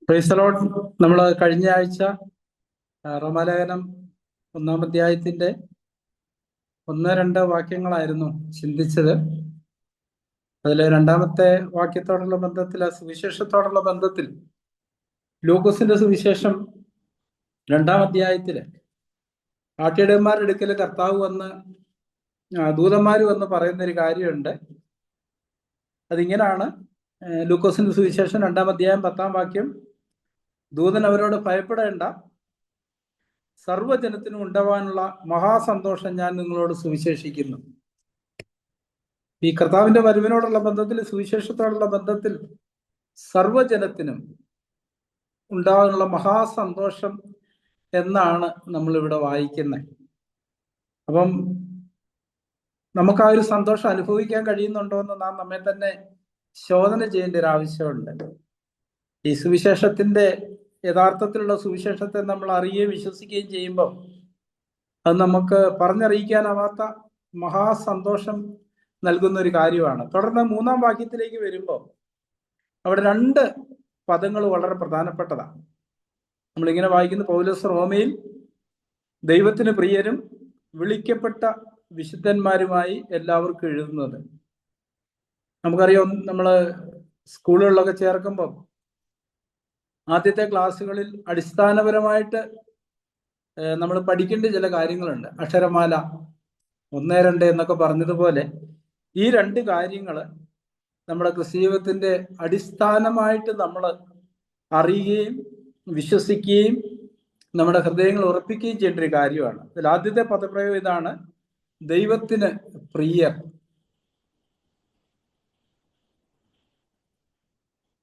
Praise the Lord. നമ്മൾ കഴിഞ്ഞ ആഴ്ച റോമാലേഖനം 1-ാം അധ്യായത്തിന്റെ 1-2 വാക്യങ്ങളായിരുന്നു ചിന്തിച്ചത്. അതിൽ 2-ാമത്തെ വാക്യത്തോടുള്ള ബന്ധത്തിൽ, സുവിശേഷത്തോടുള്ള ബന്ധത്തിൽ, ലൂക്കോസിന്റെ സുവിശേഷം 2-ാം അധ്യായത്തില് ആട്ടിടയന്മാരുടെ അടുക്കൽ കർത്താവ് വന്ന് ദൂതന്മാര് വന്ന് പറയുന്നൊരു കാര്യമുണ്ട്. അതിങ്ങനാണ്. ലൂക്കോസിന്റെ സുവിശേഷം 2-ാം അധ്യായം 10-ാം വാക്യം: ദൂതൻ അവരോട് ഭയപ്പെടേണ്ട, സർവ്വജനത്തിനും ഉണ്ടാവാനുള്ള മഹാസന്തോഷം ഞാൻ നിങ്ങളോട് സുവിശേഷിക്കുന്നു. ഈ കർത്താവിന്റെ വരവിനോടുള്ള ബന്ധത്തിൽ, സുവിശേഷത്തോടുള്ള ബന്ധത്തിൽ സർവ്വജനത്തിനും ഉണ്ടാകാനുള്ള മഹാസന്തോഷം എന്നാണ് നമ്മളിവിടെ വായിക്കുന്നത്. അപ്പം നമുക്ക് ആ ഒരു സന്തോഷം അനുഭവിക്കാൻ കഴിയുന്നുണ്ടോ എന്ന് നാം നമ്മെ തന്നെ ശോധന ചെയ്യേണ്ട ഒരു ആവശ്യമുണ്ട്. ഈ സുവിശേഷത്തിന്റെ യഥാർത്ഥത്തിലുള്ള സുവിശേഷത്തെ നമ്മൾ അറിയുകയും വിശ്വസിക്കുകയും ചെയ്യുമ്പോൾ അത് നമുക്ക് പറഞ്ഞറിയിക്കാനാവാത്ത മഹാസന്തോഷം നൽകുന്ന ഒരു കാര്യമാണ്. തുടർന്ന് 3-ാം വാക്യത്തിലേക്ക് വരുമ്പോൾ അവിടെ 2 പദങ്ങൾ വളരെ പ്രധാനപ്പെട്ടതാണ്. നമ്മളിങ്ങനെ വായിക്കുന്ന: പൗലോസ് റോമയിൽ ദൈവത്തിന് പ്രിയരും വിളിക്കപ്പെട്ട വിശുദ്ധന്മാരുമായി എല്ലാവർക്കും എഴുതുന്നത്. നമുക്കറിയാം, നമ്മൾ സ്കൂളുകളിലൊക്കെ ചേർക്കുമ്പോൾ ആദ്യത്തെ ക്ലാസ്സുകളിൽ അടിസ്ഥാനപരമായിട്ട് നമ്മൾ പഠിക്കേണ്ട ചില കാര്യങ്ങളുണ്ട്. അക്ഷരമാല 1, 2 എന്നൊക്കെ പറഞ്ഞതുപോലെ ഈ 2 കാര്യങ്ങൾ നമ്മുടെ ക്രിസ്തീയത്തിന്റെ അടിസ്ഥാനമായിട്ട് നമ്മൾ അറിയുകയും വിശ്വസിക്കുകയും നമ്മുടെ ഹൃദയങ്ങൾ ഉറപ്പിക്കുകയും ചെയ്യേണ്ട ഒരു കാര്യമാണ്. അതിൽ ആദ്യത്തെ പദപ്രയോഗം ഇതാണ്: ദൈവത്തിന് പ്രിയർ.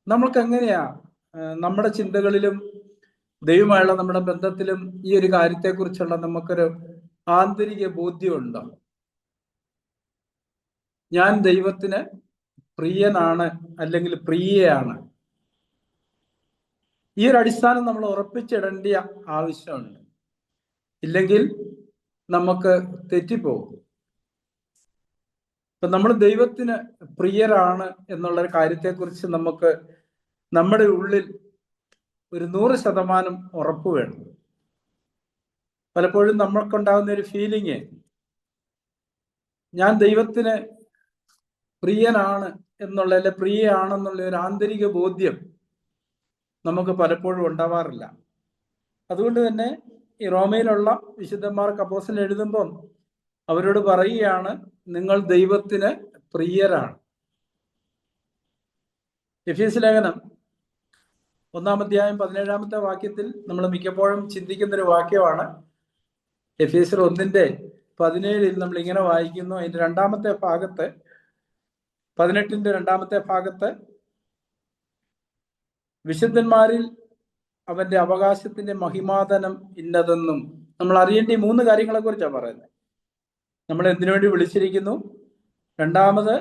നമ്മൾക്ക് എങ്ങനെയാ നമ്മുടെ ചിന്തകളിലും ദൈവമായുള്ള നമ്മുടെ ബന്ധത്തിലും ഈ ഒരു കാര്യത്തെക്കുറിച്ചുള്ള നമുക്കൊരു ആന്തരിക ബോധ്യമുണ്ടോ? ഞാൻ ദൈവത്തിന് പ്രിയനാണ്, അല്ലെങ്കിൽ പ്രിയയാണ്. ഈ ഒരു അടിസ്ഥാനം നമ്മൾ ഉറപ്പിച്ചിടേണ്ട ആവശ്യമുണ്ട്. ഇല്ലെങ്കിൽ നമുക്ക് തെറ്റിപ്പോകും. ഇപ്പൊ നമ്മൾ ദൈവത്തിന് പ്രിയരാണ് എന്നുള്ളൊരു കാര്യത്തെക്കുറിച്ച് നമുക്ക് നമ്മുടെ ഉള്ളിൽ ഒരു 100% ഉറപ്പ് വേണം. പലപ്പോഴും നമ്മൾക്കുണ്ടാകുന്ന ഒരു ഫീലിങ്, ഞാൻ ദൈവത്തിന് പ്രിയനാണ് എന്നുള്ള, അല്ലെ പ്രിയയാണെന്നുള്ള ഒരു ആന്തരിക ബോധ്യം നമുക്ക് പലപ്പോഴും ഉണ്ടാവാറില്ല. അതുകൊണ്ട് തന്നെ ഈ റോമയിലുള്ള വിശുദ്ധന്മാർക്ക് അപ്പോസ്തലൻ എഴുതുമ്പം അവരോട് പറയുകയാണ്, നിങ്ങൾ ദൈവത്തിന് പ്രിയരാണ്. എഫേസ്യ ലേഖനം 1-ാം അധ്യായം 17-ാമത്തെ വാക്യത്തിൽ നമ്മൾ മിക്കപ്പോഴും ചിന്തിക്കുന്നൊരു വാക്യമാണ്. എഫേസ്യർ 1:17 നമ്മൾ ഇങ്ങനെ വായിക്കുന്നു. അതിന്റെ 2-ാമത്തെ ഭാഗത്ത്, 18-ന്റെ 2-ാമത്തെ ഭാഗത്ത്, വിശുദ്ധന്മാരിൽ അവന്റെ അവകാശത്തിന്റെ മഹിമാധനം ഇന്നതെന്നും. നമ്മൾ അറിയേണ്ട ഈ 3 കാര്യങ്ങളെ കുറിച്ചാണ് പറയുന്നത്. നമ്മൾ എന്തിനു വേണ്ടി വിളിച്ചിരിക്കുന്നു, രണ്ടാമത്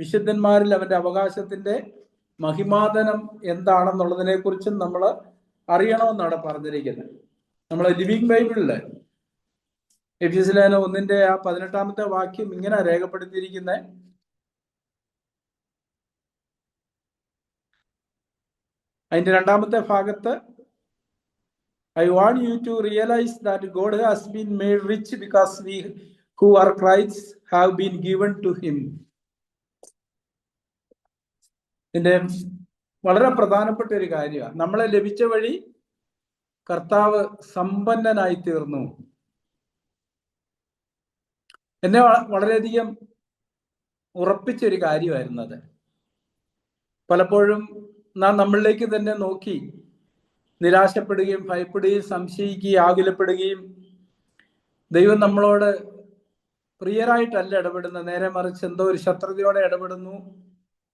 വിശുദ്ധന്മാരിൽ അവന്റെ അവകാശത്തിന്റെ മഹിമാധനം എന്താണെന്നുള്ളതിനെ കുറിച്ചും നമ്മൾ അറിയണമെന്നാണ് പറഞ്ഞിരിക്കുന്നത്. നമ്മൾ ലിവിങ് ബൈബിളില് എഫേസ്യ ലേഖനം 1-ന്റെ ആ 18-ാമത്തെ വാക്യം ഇങ്ങനെ രേഖപ്പെടുത്തിയിരിക്കുന്നത്: അതിന്റെ 2-ാമത്തെ ഭാഗത്ത്, I want you to realize that God has been made rich because we who are Christ have been given to him. ഇതിന്റെ വളരെ പ്രധാനപ്പെട്ട ഒരു കാര്യമാണ്. നമ്മളെ ലഭിച്ച വഴി കർത്താവ് സമ്പന്നനായി തീർന്നു. എന്നെ വളരെയധികം ഉറപ്പിച്ചൊരു കാര്യമായിരുന്നത്. പലപ്പോഴും നാം നമ്മളിലേക്ക് തന്നെ നോക്കി നിരാശപ്പെടുകയും ഭയപ്പെടുകയും സംശയിക്കുകയും ആകുലപ്പെടുകയും ദൈവം നമ്മളോട് പ്രിയരായിട്ടല്ല ഇടപെടുന്നത്, നേരെ മറിച്ച് എന്തോ ഒരു ശത്രുതയോടെ ഇടപെടുന്നു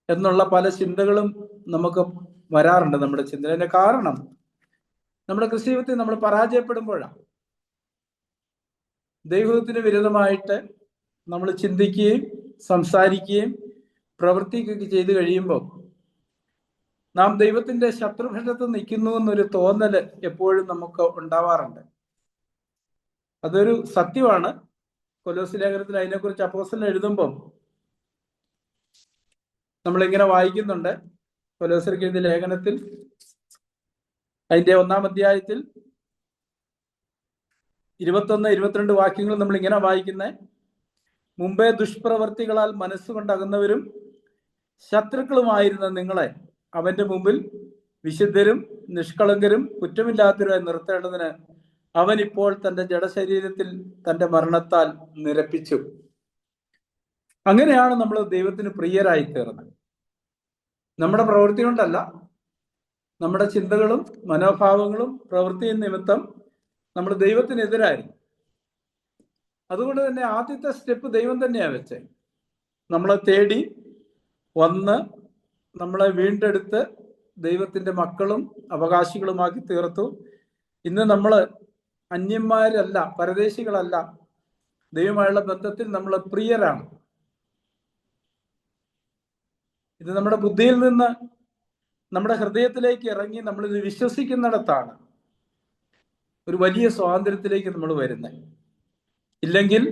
എന്നുള്ള പല ചിന്തകളും നമുക്ക് വരാറുണ്ട് നമ്മുടെ ചിന്തയിൽ. അതിന്റെ കാരണം നമ്മുടെ ക്രിസ്തീയത്തിൽ നമ്മൾ പരാജയപ്പെടുമ്പോഴാണ്. ദൈവത്തിന് വിരുദ്ധമായിട്ട് നമ്മൾ ചിന്തിക്കുകയും സംസാരിക്കുകയും പ്രവർത്തിക്കുകയൊക്കെ ചെയ്തു കഴിയുമ്പോൾ നാം ദൈവത്തിന്റെ ശത്രുപക്ഷത്ത് നിൽക്കുന്നു എന്നൊരു തോന്നല് എപ്പോഴും നമുക്ക് ഉണ്ടാവാറുണ്ട്. അതൊരു സത്യമാണ്. കൊലോസ്യ ലേഖനത്തിൽ അതിനെക്കുറിച്ച് അപ്പോസ്തലൻ എഴുതുമ്പം നമ്മളിങ്ങനെ വായിക്കുന്നുണ്ട്. കൊലോസ്യർക്ക് എഴുതിയ ലേഖനത്തിൽ അതിന്റെ 1-ാം അധ്യായത്തിൽ 21-22 വാക്യങ്ങൾ നമ്മൾ ഇങ്ങനെ വായിക്കുന്നത്: മുമ്പേ ദുഷ്പ്രവർത്തികളാൽ മനസ്സുകൊണ്ട് അകന്നവരും ശത്രുക്കളുമായിരുന്ന നിങ്ങളെ അവന്റെ മുമ്പിൽ വിശുദ്ധരും നിഷ്കളങ്കരും കുറ്റമില്ലാത്തവരായി നിർത്തേണ്ടതിന് അവൻ ഇപ്പോൾ തന്റെ ജഡശരീരത്തിൽ തന്റെ മരണത്താൽ നിരപ്പിച്ചു. അങ്ങനെയാണ് നമ്മൾ ദൈവത്തിന് പ്രിയരായി തീർന്നത്. നമ്മുടെ പ്രവൃത്തി കൊണ്ടല്ല, നമ്മുടെ ചിന്തകളും മനോഭാവങ്ങളും പ്രവൃത്തിയും നിമിത്തം നമ്മൾ ദൈവത്തിനെതിരായിരുന്നു. അതുകൊണ്ട് തന്നെ ആദ്യത്തെ സ്റ്റെപ്പ് ദൈവം തന്നെയാണ് വെച്ചത്. നമ്മളെ തേടി വന്ന് നമ്മളെ വീണ്ടെടുത്ത് ദൈവത്തിന്റെ മക്കളും അവകാശികളുമാക്കി തീർത്തു. ഇന്ന് നമ്മൾ അന്യന്മാരല്ല, പരദേശികളല്ല, ദൈവമായുള്ള ബന്ധത്തിൽ നമ്മൾ പ്രിയരാണ്. ഇത് നമ്മുടെ ബുദ്ധിയിൽ നിന്ന് നമ്മുടെ ഹൃദയത്തിലേക്ക് ഇറങ്ങി നമ്മളിത് വിശ്വസിക്കുന്നിടത്താണ് ഒരു വലിയ സ്വാതന്ത്ര്യത്തിലേക്ക് നമ്മൾ വരുന്നത്. ഇല്ലെങ്കിൽ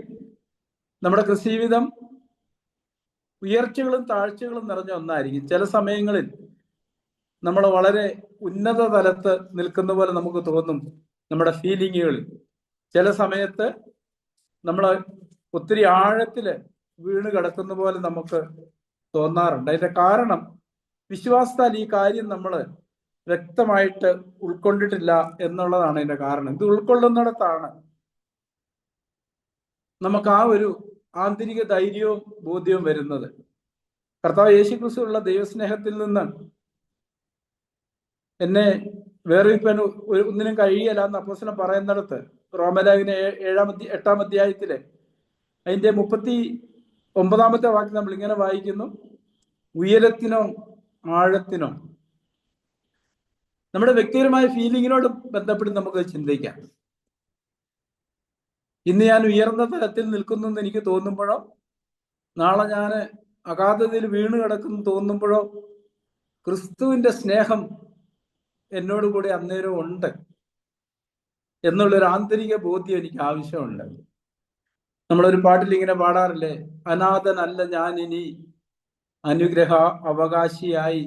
നമ്മുടെ ക്രിസ്തീവിധം ഉയർച്ചകളും താഴ്ചകളും നിറഞ്ഞ ഒന്നായിരിക്കും. ചില സമയങ്ങളിൽ നമ്മൾ വളരെ ഉന്നത തലത്ത് നിൽക്കുന്ന പോലെ നമുക്ക് തോന്നും നമ്മുടെ ഫീലിങ്ങുകളിൽ. ചില സമയത്ത് നമ്മൾ ഒത്തിരി ആഴത്തില് വീണ് കിടക്കുന്ന പോലെ നമുക്ക് തോന്നാറുണ്ട്. അതിന്റെ കാരണം വിശ്വാസത്താൽ ഈ കാര്യം നമ്മൾ വ്യക്തമായിട്ട് ഉൾക്കൊണ്ടിട്ടില്ല എന്നുള്ളതാണ് അതിന്റെ കാരണം. ഇത് ഉൾക്കൊള്ളുന്നിടത്താണ് നമുക്ക് ആ ഒരു ആന്തരിക ധൈര്യവും ബോധ്യവും വരുന്നത്. കർത്താവ് യേശുക്രിസ്തുവിലുള്ള ദൈവസ്നേഹത്തിൽ നിന്ന് എന്നെ വേർതിരിപ്പാൻ ഒന്നിനും കഴിയല്ല എന്ന് അപ്പോസ്തലൻ പറയുന്നിടത്ത് റോമലേഖന 8-ാം അധ്യായത്തില് അതിന്റെ 39-ാമത്തെ വാക്യം നമ്മൾ ഇങ്ങനെ വായിക്കുന്നു: ഉയരത്തിനോ ആഴത്തിനോ. നമ്മുടെ വ്യക്തിപരമായ ഫീലിങ്ങിനോട് ബന്ധപ്പെട്ട് നമുക്ക് ചിന്തിക്കാം. ഇന്ന് ഞാൻ ഉയർന്ന തലത്തിൽ നിൽക്കുന്നു എന്ന് എനിക്ക് തോന്നുമ്പോഴോ, നാളെ ഞാൻ അഗാധതയിൽ വീണ് കിടക്കുന്നു തോന്നുമ്പോഴോ, ക്രിസ്തുവിന്റെ സ്നേഹം എന്നോട് കൂടി അന്നേരം ഉണ്ട് എന്നുള്ളൊരു ആന്തരിക ബോധ്യം എനിക്ക് ആവശ്യമുണ്ട്. നമ്മളൊരു പാട്ടിൽ ഇങ്ങനെ പാടാറില്ലേ: അനാഥനല്ല ഞാൻ ഇനി അനുഗ്രഹ അവകാശിയായി,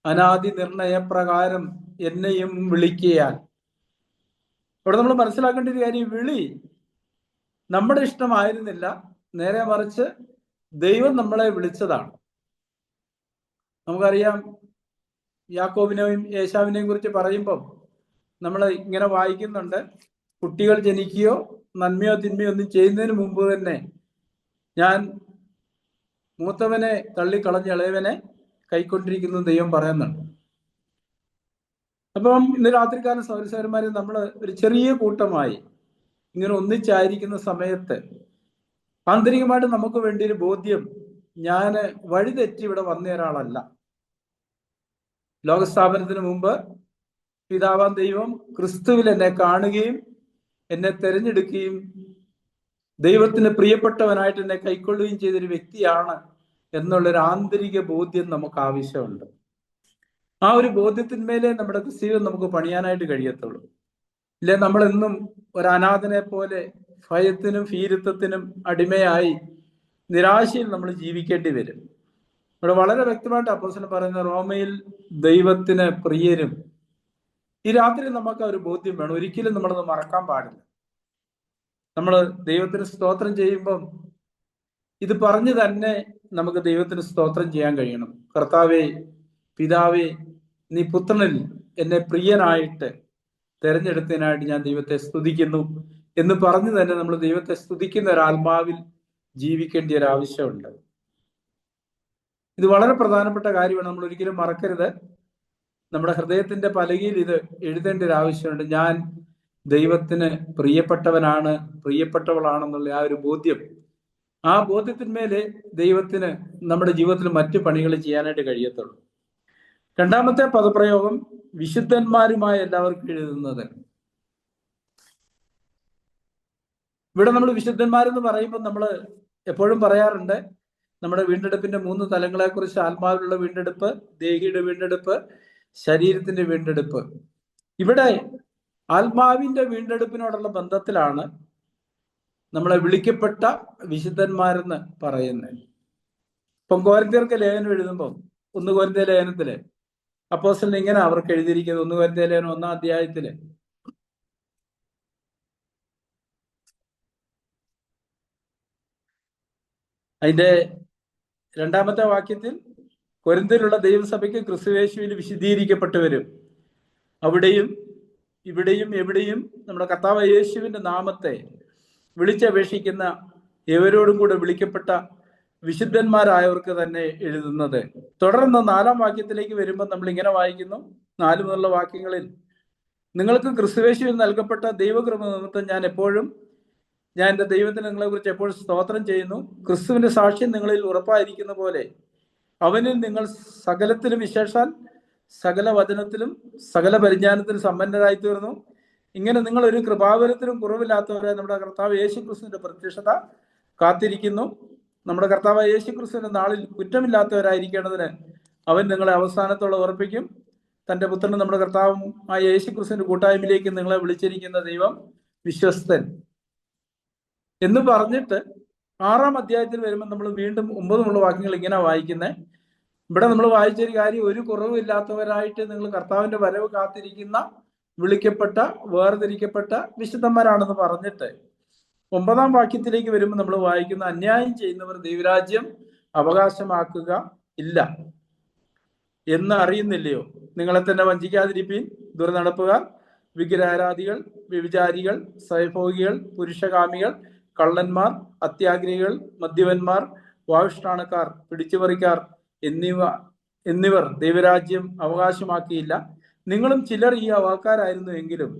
അനാദി നിർണയപ്രകാരം എന്നെയും വിളിക്കയാൽ. ഇവിടെ നമ്മൾ മനസ്സിലാക്കേണ്ട ഒരു കാര്യം, വിളി നമ്മുടെ ഇഷ്ടമായിരുന്നില്ല, നേരെ മറിച്ച് ദൈവം നമ്മളെ വിളിച്ചതാണ്. നമുക്കറിയാം, യാക്കോബിനെയും ഏശാവിനെയും കുറിച്ച് പറയുമ്പം നമ്മൾ ഇങ്ങനെ വായിക്കുന്നുണ്ട്: കുട്ടികൾ ജനിക്കുകയോ നന്മയോ തിന്മയോ ഒന്നും ചെയ്യുന്നതിന് മുമ്പ് തന്നെ ഞാൻ മൂത്തവനെ തള്ളിക്കളഞ്ഞ് ഇളയവനെ കൈക്കൊണ്ടിരിക്കുന്നു ദൈവം പറയുന്നുണ്ട്. അപ്പം ഇന്ന് രാത്രികാലം സഹോദരന്മാരെ നമ്മൾ ഒരു ചെറിയ കൂട്ടമായി ഇങ്ങനെ ഒന്നിച്ചായിരിക്കുന്ന സമയത്ത് ആന്തരികമായിട്ട് നമുക്ക് വേണ്ടി ഒരു ബോധ്യം, ഞാൻ വഴിതെറ്റി ഇവിടെ വന്ന ഒരാളല്ല. ലോകസ്ഥാപനത്തിന് മുമ്പ് പിതാവാം ദൈവം ക്രിസ്തുവിൽ എന്നെ കാണുകയും എന്നെ തെരഞ്ഞെടുക്കുകയും ദൈവത്തിന് പ്രിയപ്പെട്ടവനായിട്ട് എന്നെ കൈക്കൊള്ളുകയും ചെയ്തൊരു വ്യക്തിയാണ് എന്നുള്ളൊരു ആന്തരിക ബോധ്യം നമുക്ക് ആവശ്യമുണ്ട്. ആ ഒരു ബോധ്യത്തിന്മേലെ നമ്മുടെ ക്രിസ്തീയം നമുക്ക് പണിയാനായിട്ട് കഴിയത്തുള്ളൂ. ഇല്ലേ നമ്മളെന്നും ഒരു അനാഥനെ പോലെ ഭയത്തിനും ഭീരുത്വത്തിനും അടിമയായി നിരാശയിൽ നമ്മൾ ജീവിക്കേണ്ടി വരും. ഇവിടെ വളരെ വ്യക്തമായിട്ട് അപ്പോസ്തലൻ പറയുന്ന റോമയിൽ ദൈവത്തിന് പ്രിയരും. ഈ രാത്രി നമുക്ക് ഒരു ബോധ്യം വേണം. ഒരിക്കലും നമ്മളത് മറക്കാൻ പാടില്ല. നമ്മൾ ദൈവത്തിന് സ്തോത്രം ചെയ്യുമ്പം ഇത് പറഞ്ഞു തന്നെ നമുക്ക് ദൈവത്തിന് സ്തോത്രം ചെയ്യാൻ കഴിയണം. കർത്താവേ, പിതാവേ, നീ പുത്രനിൽ എന്നെ പ്രിയനായിട്ട് തെരഞ്ഞെടുത്തതിനായിട്ട് ഞാൻ ദൈവത്തെ സ്തുതിക്കുന്നു എന്ന് പറഞ്ഞു തന്നെ നമ്മൾ ദൈവത്തെ സ്തുതിക്കുന്ന ഒരാത്മാവിൽ ജീവിക്കേണ്ട ഒരു ആവശ്യമുണ്ട്. ഇത് വളരെ പ്രധാനപ്പെട്ട കാര്യമാണ്. നമ്മൾ ഒരിക്കലും മറക്കരുത്. നമ്മുടെ ഹൃദയത്തിന്റെ പലകയിൽ ഇത് എഴുതേണ്ട ഒരു ആവശ്യമുണ്ട്. ഞാൻ ദൈവത്തിന് പ്രിയപ്പെട്ടവനാണ്, പ്രിയപ്പെട്ടവളാണെന്നുള്ള ആ ഒരു ബോധ്യം. ആ ബോധ്യത്തിന്മേലെ ദൈവത്തിന് നമ്മുടെ ജീവിതത്തിൽ മറ്റു പണികൾ ചെയ്യാനായിട്ട് കഴിയത്തുള്ളൂ. രണ്ടാമത്തെ പദപ്രയോഗം വിശുദ്ധന്മാരുമായ എല്ലാവർക്കും എഴുതുന്നത്. ഇവിടെ നമ്മൾ വിശുദ്ധന്മാരെന്ന് പറയുമ്പോൾ നമ്മൾ എപ്പോഴും പറയാറുണ്ട് നമ്മുടെ വീണ്ടെടുപ്പിന്റെ 3 തലങ്ങളെ കുറിച്ച്: ആത്മാവിലുള്ള വീണ്ടെടുപ്പ്, ദേഹിയുടെ വീണ്ടെടുപ്പ്, ശരീരത്തിന്റെ വീണ്ടെടുപ്പ്. ഇവിടെ ആത്മാവിന്റെ വീണ്ടെടുപ്പിനോടുള്ള ബന്ധത്തിലാണ് നമ്മളെ വിളിക്കപ്പെട്ട വിശുദ്ധന്മാരെന്ന് പറയുന്നത്. ഇപ്പം കൊരിന്ത്യർക്ക് ലേഖനം എഴുതുമ്പോൾ 1 കൊരിന്ത്യ ലേഖനത്തില് അപ്പോസ്തലൻ ഇങ്ങനെ അവർക്ക് എഴുതിയിരിക്കുന്നത് 1 കൊരിന്ത്യർ ലേഖനം 1-ാം അധ്യായത്തില് അതിന്റെ 2-ാമത്തെ വാക്യത്തിൽ, കൊരിന്ത്യയിലുള്ള ദൈവസഭയ്ക്ക് ക്രിസ്തുയേശുവിൽ വിശദീകരിക്കപ്പെട്ടവരും അവിടെയും ഇവിടെയും എവിടെയും നമ്മുടെ കർത്താവ് യേശുവിന്റെ നാമത്തെ വിളിച്ചപേക്ഷിക്കുന്ന എവരോടും കൂടെ വിളിക്കപ്പെട്ട വിശുദ്ധന്മാരായവർക്ക് തന്നെ എഴുതുന്നത്. തുടർന്ന് 4-ാം വാക്യത്തിലേക്ക് വരുമ്പോൾ നമ്മൾ ഇങ്ങനെ വായിക്കുന്നു, 4 മുതലുള്ള വാക്യങ്ങളിൽ, നിങ്ങൾക്ക് ക്രിസ്തുയേശുവിൽ നൽകപ്പെട്ട ദൈവകൃപ നിമിത്തം ഞാൻ എൻ്റെ ദൈവത്തിന് നിങ്ങളെ കുറിച്ച് എപ്പോഴും സ്തോത്രം ചെയ്യുന്നു. ക്രിസ്തുവിന്റെ സാക്ഷ്യം നിങ്ങളിൽ ഉറപ്പായിരിക്കുന്ന പോലെ അവനിൽ നിങ്ങൾ സകലത്തിലും, വിശേഷാൽ സകല വചനത്തിലും സകല പരിജ്ഞാനത്തിലും സമ്പന്നരായി തീർന്നു. ഇങ്ങനെ നിങ്ങൾ ഒരു കൃപാവരത്തിലും കുറവില്ലാത്തവരെ നമ്മുടെ കർത്താവ് യേശു ക്രിസ്തുവിന്റെ പ്രത്യക്ഷത കാത്തിരിക്കുന്നു. നമ്മുടെ കർത്താവ് യേശു ക്രിസ്തുവിന്റെ നാളിൽ കുറ്റമില്ലാത്തവരായിരിക്കേണ്ടതിന് അവൻ നിങ്ങളെ അവസാനത്തോളം ഉറപ്പിക്കും. തന്റെ പുത്രനും നമ്മുടെ കർത്താവും ആ യേശു ക്രിസ്തുവിന്റെ കൂട്ടായ്മയിലേക്ക് നിങ്ങളെ വിളിച്ചിരിക്കുന്ന ദൈവം വിശ്വസ്തൻ എന്ന് പറഞ്ഞിട്ട് 6-ാം അധ്യായത്തിൽ വരുമ്പോൾ നമ്മൾ വീണ്ടും 9 വാക്യങ്ങൾ ഇങ്ങനെ വായിക്കുന്നത്. ഇവിടെ നമ്മൾ വായിച്ചൊരു കാര്യം, ഒരു കുറവില്ലാത്തവരായിട്ട് നിങ്ങൾ കർത്താവിന്റെ വരവ് കാത്തിരിക്കുന്ന വിളിക്കപ്പെട്ട വേർതിരിക്കപ്പെട്ട വിശുദ്ധന്മാരാണെന്ന് പറഞ്ഞിട്ട് 9-ാം വാക്യത്തിലേക്ക് വരുമ്പോൾ നമ്മൾ വായിക്കുന്ന, അന്യായം ചെയ്യുന്നവർ ദൈവരാജ്യം അവകാശമാക്കുക ഇല്ല എന്ന് അറിയുന്നില്ലയോ? നിങ്ങളെ തന്നെ വഞ്ചിക്കാതിരിപ്പീൻ. ദുർനടപ്പുകാർ, വിഗ്രഹാരാധികൾ, വ്യഭിചാരികൾ, സ്വയഭോഗികൾ, പുരുഷകാമികൾ, കള്ളന്മാർ, അത്യാഗ്രഹികൾ, മദ്യപന്മാർ, വായുഷ്ഠാണക്കാർ, പിടിച്ചുപറിക്കാർ എന്നിവർ ദൈവരാജ്യം അവകാശമാക്കിയില്ല. നിങ്ങളും ചിലർ ഈ അവക്കാരായിരുന്നു എങ്കിലും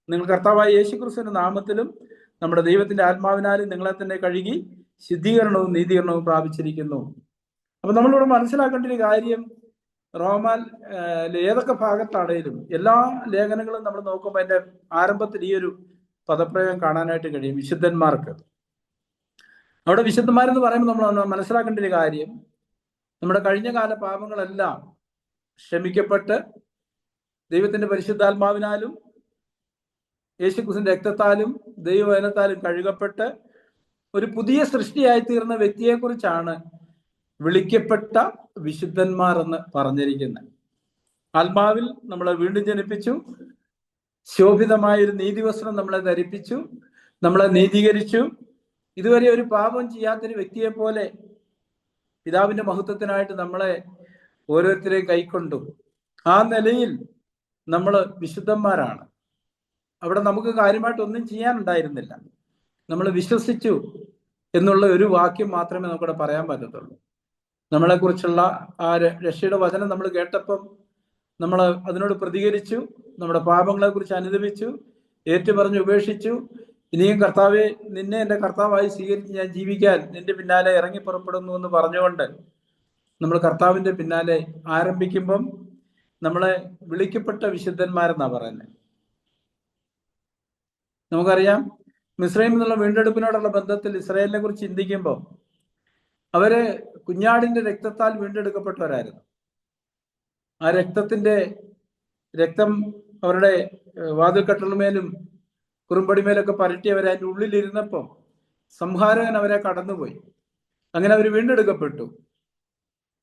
നിങ്ങൾ കർത്താവായ യേശുക്രിസ്തുവിന്റെ നാമത്തിലും നമ്മുടെ ദൈവത്തിന്റെ ആത്മാവിനാലും നിങ്ങളെ തന്നെ കഴുകി ശുദ്ധീകരണവും നീതീകരണവും പ്രാപിച്ചിരിക്കുന്നു. അപ്പൊ നമ്മളിവിടെ മനസ്സിലാക്കേണ്ട ഒരു കാര്യം, റോമാൽ ഏതൊക്കെ ഭാഗത്താണേലും എല്ലാ ലേഖനങ്ങളും നമ്മൾ നോക്കുമ്പോൾ അതിന്റെ ആരംഭത്തിൽ ഈ ഒരു പദപ്രയോഗം കാണാനായിട്ട് കഴിയും, വിശുദ്ധന്മാർക്ക്. അവിടെ വിശുദ്ധന്മാരെന്ന് പറയുമ്പോൾ നമ്മൾ മനസ്സിലാക്കേണ്ട ഒരു കാര്യം, നമ്മുടെ കഴിഞ്ഞ കാല പാപങ്ങളെല്ലാം ക്ഷമിക്കപ്പെട്ട് ദൈവത്തിന്റെ പരിശുദ്ധാത്മാവിനാലും യേശുക്രിസ്തുവിന്റെ രക്തത്താലും ദൈവവചനത്താലും കഴുകപ്പെട്ട് ഒരു പുതിയ സൃഷ്ടിയായി തീർന്ന വ്യക്തിയെക്കുറിച്ചാണ് വിളിക്കപ്പെട്ട വിശുദ്ധന്മാർ എന്ന് പറഞ്ഞിരിക്കുന്നത്. ആത്മാവിൽ നമ്മളെ വീണ്ടും ജനിപ്പിച്ചു, ശോഭിതമായൊരു നീതിവസ്ത്രം നമ്മളെ ധരിപ്പിച്ചു, നമ്മളെ നീതീകരിച്ചു. ഇതുവരെ ഒരു പാപം ചെയ്യാത്തൊരു വ്യക്തിയെ പോലെ പിതാവിന്റെ മഹത്വത്തിനായിട്ട് നമ്മളെ ഓരോരുത്തരെയും കൈക്കൊണ്ടു. ആ നിലയിൽ നമ്മൾ വിശുദ്ധന്മാരാണ്. അവിടെ നമുക്ക് കാര്യമായിട്ടൊന്നും ചെയ്യാനുണ്ടായിരുന്നില്ല. നമ്മൾ വിശ്വസിച്ചു എന്നുള്ള ഒരു വാക്യം മാത്രമേ നമുക്കിവിടെ പറയാൻ പറ്റത്തുള്ളൂ. നമ്മളെക്കുറിച്ചുള്ള ആ രക്ഷയുടെ വചനം നമ്മൾ കേട്ടപ്പം നമ്മൾ അതിനോട് പ്രതികരിച്ചു, നമ്മുടെ പാപങ്ങളെക്കുറിച്ച് അനുദപിച്ചു, ഏറ്റുപറഞ്ഞ് ഉപേക്ഷിച്ചു. ഇനിയും കർത്താവെ, നിന്നെ എൻ്റെ കർത്താവായി സ്വീകരിച്ച് ഞാൻ ജീവിക്കാൻ നിന്റെ പിന്നാലെ ഇറങ്ങി പുറപ്പെടുന്നു എന്ന് പറഞ്ഞുകൊണ്ട് നമ്മൾ കർത്താവിന്റെ പിന്നാലെ ആരംഭിക്കുമ്പം നമ്മളെ വിളിക്കപ്പെട്ട വിശുദ്ധന്മാരെന്നാണ് പറയുന്നത്. നമുക്കറിയാം, മിസ്രൈമിൽ നിന്നുള്ള വീണ്ടെടുപ്പിനോടുള്ള ബന്ധത്തിൽ ഇസ്രായേലിനെ കുറിച്ച് ചിന്തിക്കുമ്പോൾ അവര് കുഞ്ഞാടിന്റെ രക്തത്താൽ വീണ്ടെടുക്കപ്പെട്ടവരായിരുന്നു. ആ രക്തം അവരുടെ വാതിൽക്കട്ടളുമേലും കുറുമ്പടിമേലൊക്കെ പരട്ടി അവരെ അതിൻ്റെ ഉള്ളിലിരുന്നപ്പം സംഹാരകൻ അവരെ കടന്നുപോയി. അങ്ങനെ അവർ വീണ്ടെടുക്കപ്പെട്ടു.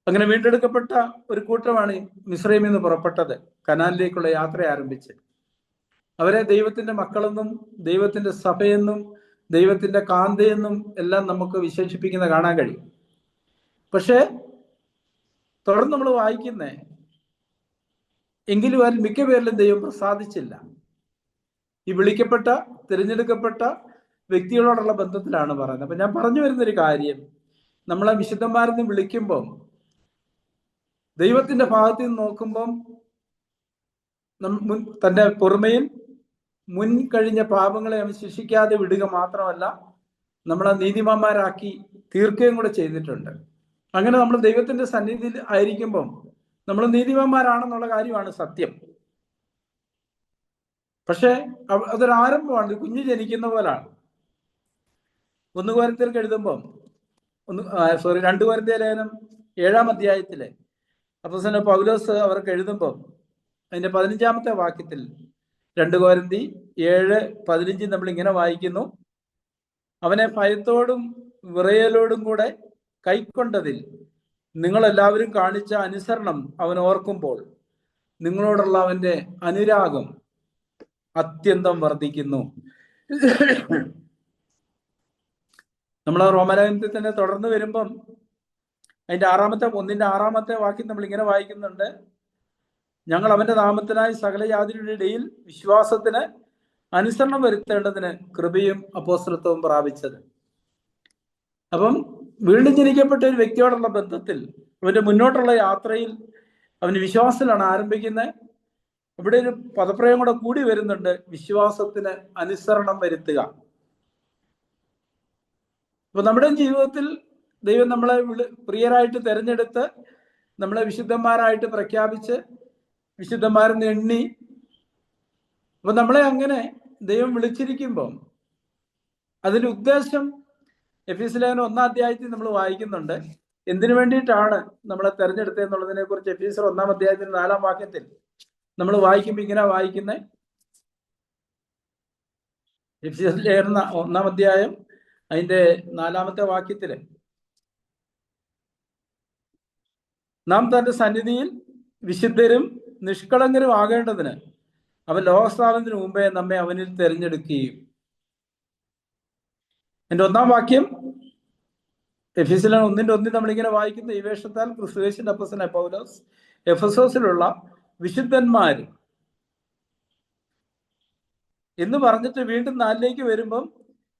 അങ്ങനെ വീണ്ടെടുക്കപ്പെട്ട ഒരു കൂട്ടമാണ് മിസ്രൈമിൽ നിന്ന് പുറപ്പെട്ടത്, കനാനിലേക്കുള്ള യാത്ര ആരംഭിച്ച്. അവരെ ദൈവത്തിന്റെ മക്കളെന്നും ദൈവത്തിന്റെ സഭയെന്നും ദൈവത്തിന്റെ കാന്തയെന്നും എല്ലാം നമുക്ക് വിശേഷിപ്പിക്കുന്ന കാണാൻ കഴിയും. പക്ഷേ തുടർന്ന് നമ്മൾ വായിക്കുന്നേ, എങ്കിലും അതിൽ മിക്ക പേരിലും ദൈവം പ്രസാദിച്ചില്ല. ഈ വിളിക്കപ്പെട്ട തിരഞ്ഞെടുക്കപ്പെട്ട വ്യക്തികളോടുള്ള ബന്ധത്തിലാണ് പറയുന്നത്. അപ്പൊ ഞാൻ പറഞ്ഞു വരുന്നൊരു കാര്യം, നമ്മളെ വിശുദ്ധന്മാരെന്ന് വിളിക്കുമ്പം ദൈവത്തിന്റെ ഭാഗത്ത് നിന്ന് നോക്കുമ്പം തന്റെ പൊറുമയിൽ മുൻ കഴിഞ്ഞ പാപങ്ങളെ അവൻ ശിക്ഷിക്കാതെ വിടുക മാത്രമല്ല, നമ്മളെ നീതിമാന്മാരാക്കി തീർക്കുകയും കൂടെ ചെയ്തിട്ടുണ്ട്. അങ്ങനെ നമ്മൾ ദൈവത്തിന്റെ സന്നിധിയിൽ ആയിരിക്കുമ്പം നമ്മൾ നീതിമാന്മാരാണെന്നുള്ള കാര്യമാണ് സത്യം. പക്ഷെ അതൊരു ആരംഭമാണ്, കുഞ്ഞു ജനിക്കുന്ന പോലാണ്. 1 കൊരിന്ത്യർക്ക് എഴുതുമ്പം 2 കൊരിന്ത്യർ ലേഖനം 7-ാം അധ്യായത്തിലെ അപ്പോസ്തലൻ പൗലോസ് അവർക്ക് എഴുതുമ്പം അതിന്റെ 15-ാമത്തെ വാക്യത്തിൽ 2 കൊരിന്ത്യർ 7:15 നമ്മൾ ഇങ്ങനെ വായിക്കുന്നു, അവനെ ഭയത്തോടും വിറയലോടും കൂടെ കൈക്കൊണ്ടതിൽ നിങ്ങളെല്ലാവരും കാണിച്ച അനുസരണം അവൻ ഓർക്കുമ്പോൾ നിങ്ങളോടുള്ള അവന്റെ അനുരാഗം അത്യന്തം വർദ്ധിക്കുന്നു. നമ്മൾ റോമാലേഖനത്തിൽ തന്നെ തുടർന്ന് വരുമ്പം അതിന്റെ 1:6 വാക്യം നമ്മൾ ഇങ്ങനെ വായിക്കുന്നുണ്ട്: ഞങ്ങൾ അവന്റെ നാമത്തിനായി സകല ജാതിയുടെ ഇടയിൽ വിശ്വാസത്തിന് അനുസരണം വരുത്തേണ്ടതിന് കൃപയും അപ്പോസ്തലത്വവും പ്രാപിച്ചത്. അപ്പം വീണ്ടും ജനിക്കപ്പെട്ട ഒരു വ്യക്തിയോടുള്ള ബന്ധത്തിൽ, അവന്റെ മുന്നോട്ടുള്ള യാത്രയിൽ അവന് വിശ്വാസത്തിലാണ് ആരംഭിക്കുന്നത്. ഇവിടെ ഒരു പദപ്രയോഗം കൂടെ കൂടി വരുന്നുണ്ട്: വിശ്വാസത്തിന് അനുസരണം വരുത്തുക. അപ്പൊ നമ്മുടെ ജീവിതത്തിൽ ദൈവം നമ്മളെ പ്രിയരായിട്ട് തിരഞ്ഞെടുത്ത് നമ്മളെ വിശുദ്ധന്മാരായിട്ട് പ്രഖ്യാപിച്ച് വിശുദ്ധന്മാരെന്ന് എണ്ണി, അപ്പൊ നമ്മളെ അങ്ങനെ ദൈവം വിളിച്ചിരിക്കുമ്പോൾ അതിന്റെ ഉദ്ദേശം എഫീസ് ലേഖനം 1 നമ്മൾ വായിക്കുന്നുണ്ട്. എന്തിനു വേണ്ടിയിട്ടാണ് നമ്മളെ തെരഞ്ഞെടുത്തതെന്നുള്ളതിനെ കുറിച്ച് എഫീസർ 1 4 വാക്യത്തിൽ നമ്മൾ വായിക്കുമ്പോൾ ഇങ്ങനെ വായിക്കുന്നത്. എഫീസർ ലേഖനം 1 അതിന്റെ 4 വാക്യത്തില്: നാം തന്റെ സന്നിധിയിൽ വിശുദ്ധരും നിഷ്കളങ്കരും ആകേണ്ടതിന് അവൻ ലോകസ്ഥാപനത്തിന് മുമ്പേ നമ്മെ അവനിൽ തിരഞ്ഞെടുക്കുകയും. എൻ്റെ 1 വാക്യം എഫീസിലെ 1:1 നമ്മളിങ്ങനെ വായിക്കുന്ന: ഈ വേഷത്താൽ ക്രിസ്തുയേശുവിന്റെ അപ്പോസ്തലനായ പൗലോസ് എഫെസോസിലുള്ള വിശുദ്ധന്മാർ എന്ന് പറഞ്ഞിട്ട് വീണ്ടും 4 വരുമ്പം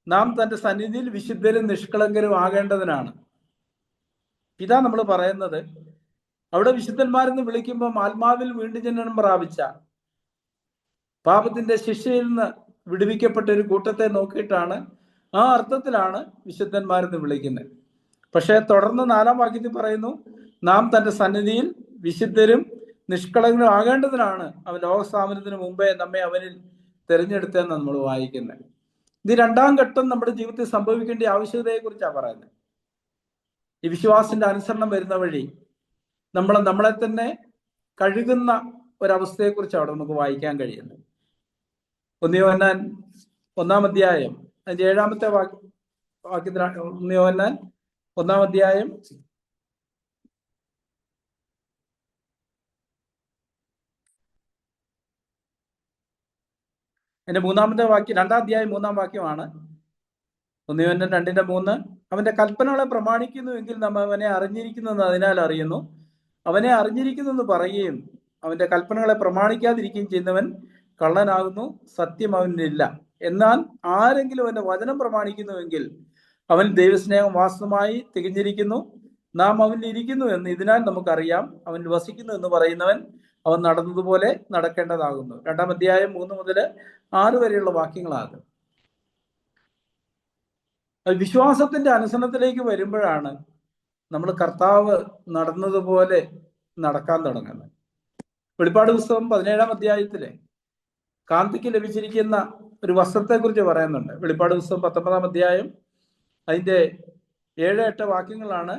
നാം തന്റെ സന്നിധിയിൽ വിശുദ്ധരും നിഷ്കളങ്കരും ആകേണ്ടതിനാണ്. ഇതാ നമ്മൾ പറയുന്നത്. അവിടെ വിശുദ്ധന്മാരെന്ന് വിളിക്കുമ്പം ആത്മാവിൽ വീണ്ടും ജനനം പ്രാപിച്ച, പാപത്തിന്റെ ശിക്ഷയിൽ നിന്ന് വിടുവിക്കപ്പെട്ട ഒരു കൂട്ടത്തെ നോക്കിയിട്ടാണ്, ആ അർത്ഥത്തിലാണ് വിശുദ്ധന്മാരെന്ന് വിളിക്കുന്നത്. പക്ഷെ തുടർന്ന് 4 വാക്യത്തിൽ പറയുന്നു: നാം തന്റെ സന്നിധിയിൽ വിശുദ്ധരും നിഷ്കളങ്കരും ആകേണ്ടതിനാണ് അവൻ ലോകസ്ഥാപനത്തിന് മുമ്പേ നമ്മെ അവനിൽ തിരഞ്ഞെടുത്തതെന്ന് നമ്മൾ വായിക്കുന്നത്. ഇത് 2ാം ഘട്ടം നമ്മുടെ ജീവിതത്തിൽ സംഭവിക്കേണ്ട ആവശ്യകതയെ കുറിച്ചാണ് പറയുന്നത്. ഈ വിശ്വാസത്തിന്റെ അനുസരണം വരുന്ന വഴി നമ്മളെ തന്നെ കഴുകുന്ന ഒരവസ്ഥയെ കുറിച്ച് അവിടെ നമുക്ക് വായിക്കാൻ കഴിയുന്നത്. 1 യോഹന്നാൻ 1 അതിന്റെ 7 വാക്യത്തിൽ 1 യോഹന്നാൻ 1 അതിന്റെ 3 വാക്യം, 2 വാക്യമാണ് 1 യോഹന്നാൻ 2:3. അവന്റെ കൽപ്പനകളെ പ്രമാണിക്കുന്നുവെങ്കിൽ നാം അവനെ അറിഞ്ഞിരിക്കുന്നെന്ന് അതിനാൽ അറിയുന്നു. അവനെ അറിഞ്ഞിരിക്കുന്നെന്ന് പറയുകയും അവന്റെ കൽപ്പനകളെ പ്രമാണിക്കാതിരിക്കുകയും ചെയ്യുന്നവൻ കള്ളനാകുന്നു, സത്യം അവനില്ല. എന്നാൽ ആരെങ്കിലും അവന്റെ വചനം പ്രമാണിക്കുന്നുവെങ്കിൽ അവൻ ദൈവസ്നേഹം വാസ്തവമായി തികഞ്ഞിരിക്കുന്നു. നാം അവനിൽ ഇരിക്കുന്നു എന്ന് ഇതിനാൽ നമുക്കറിയാം. അവൻ വസിക്കുന്നു എന്ന് പറയുന്നവൻ അവൻ നടന്നതുപോലെ നടക്കേണ്ടതാകുന്നു. 2 3 മുതൽ 6 വരെയുള്ള വാക്യങ്ങളാണ്. വിശ്വാസത്തിന്റെ അനുസരണത്തിലേക്ക് വരുമ്പോഴാണ് നമ്മൾ കർത്താവ് നടന്നതുപോലെ നടക്കാൻ തുടങ്ങുന്നത്. വെളിപ്പാട് പുസ്തകം 17 കാന്തിക്ക് ലഭിച്ചിരിക്കുന്ന ഒരു വസ്ത്രത്തെക്കുറിച്ച് പറയുന്നുണ്ട്. വെളിപ്പാട് പുസ്തകം 19 അതിന്റെ 7-8 വാക്യങ്ങളാണ്: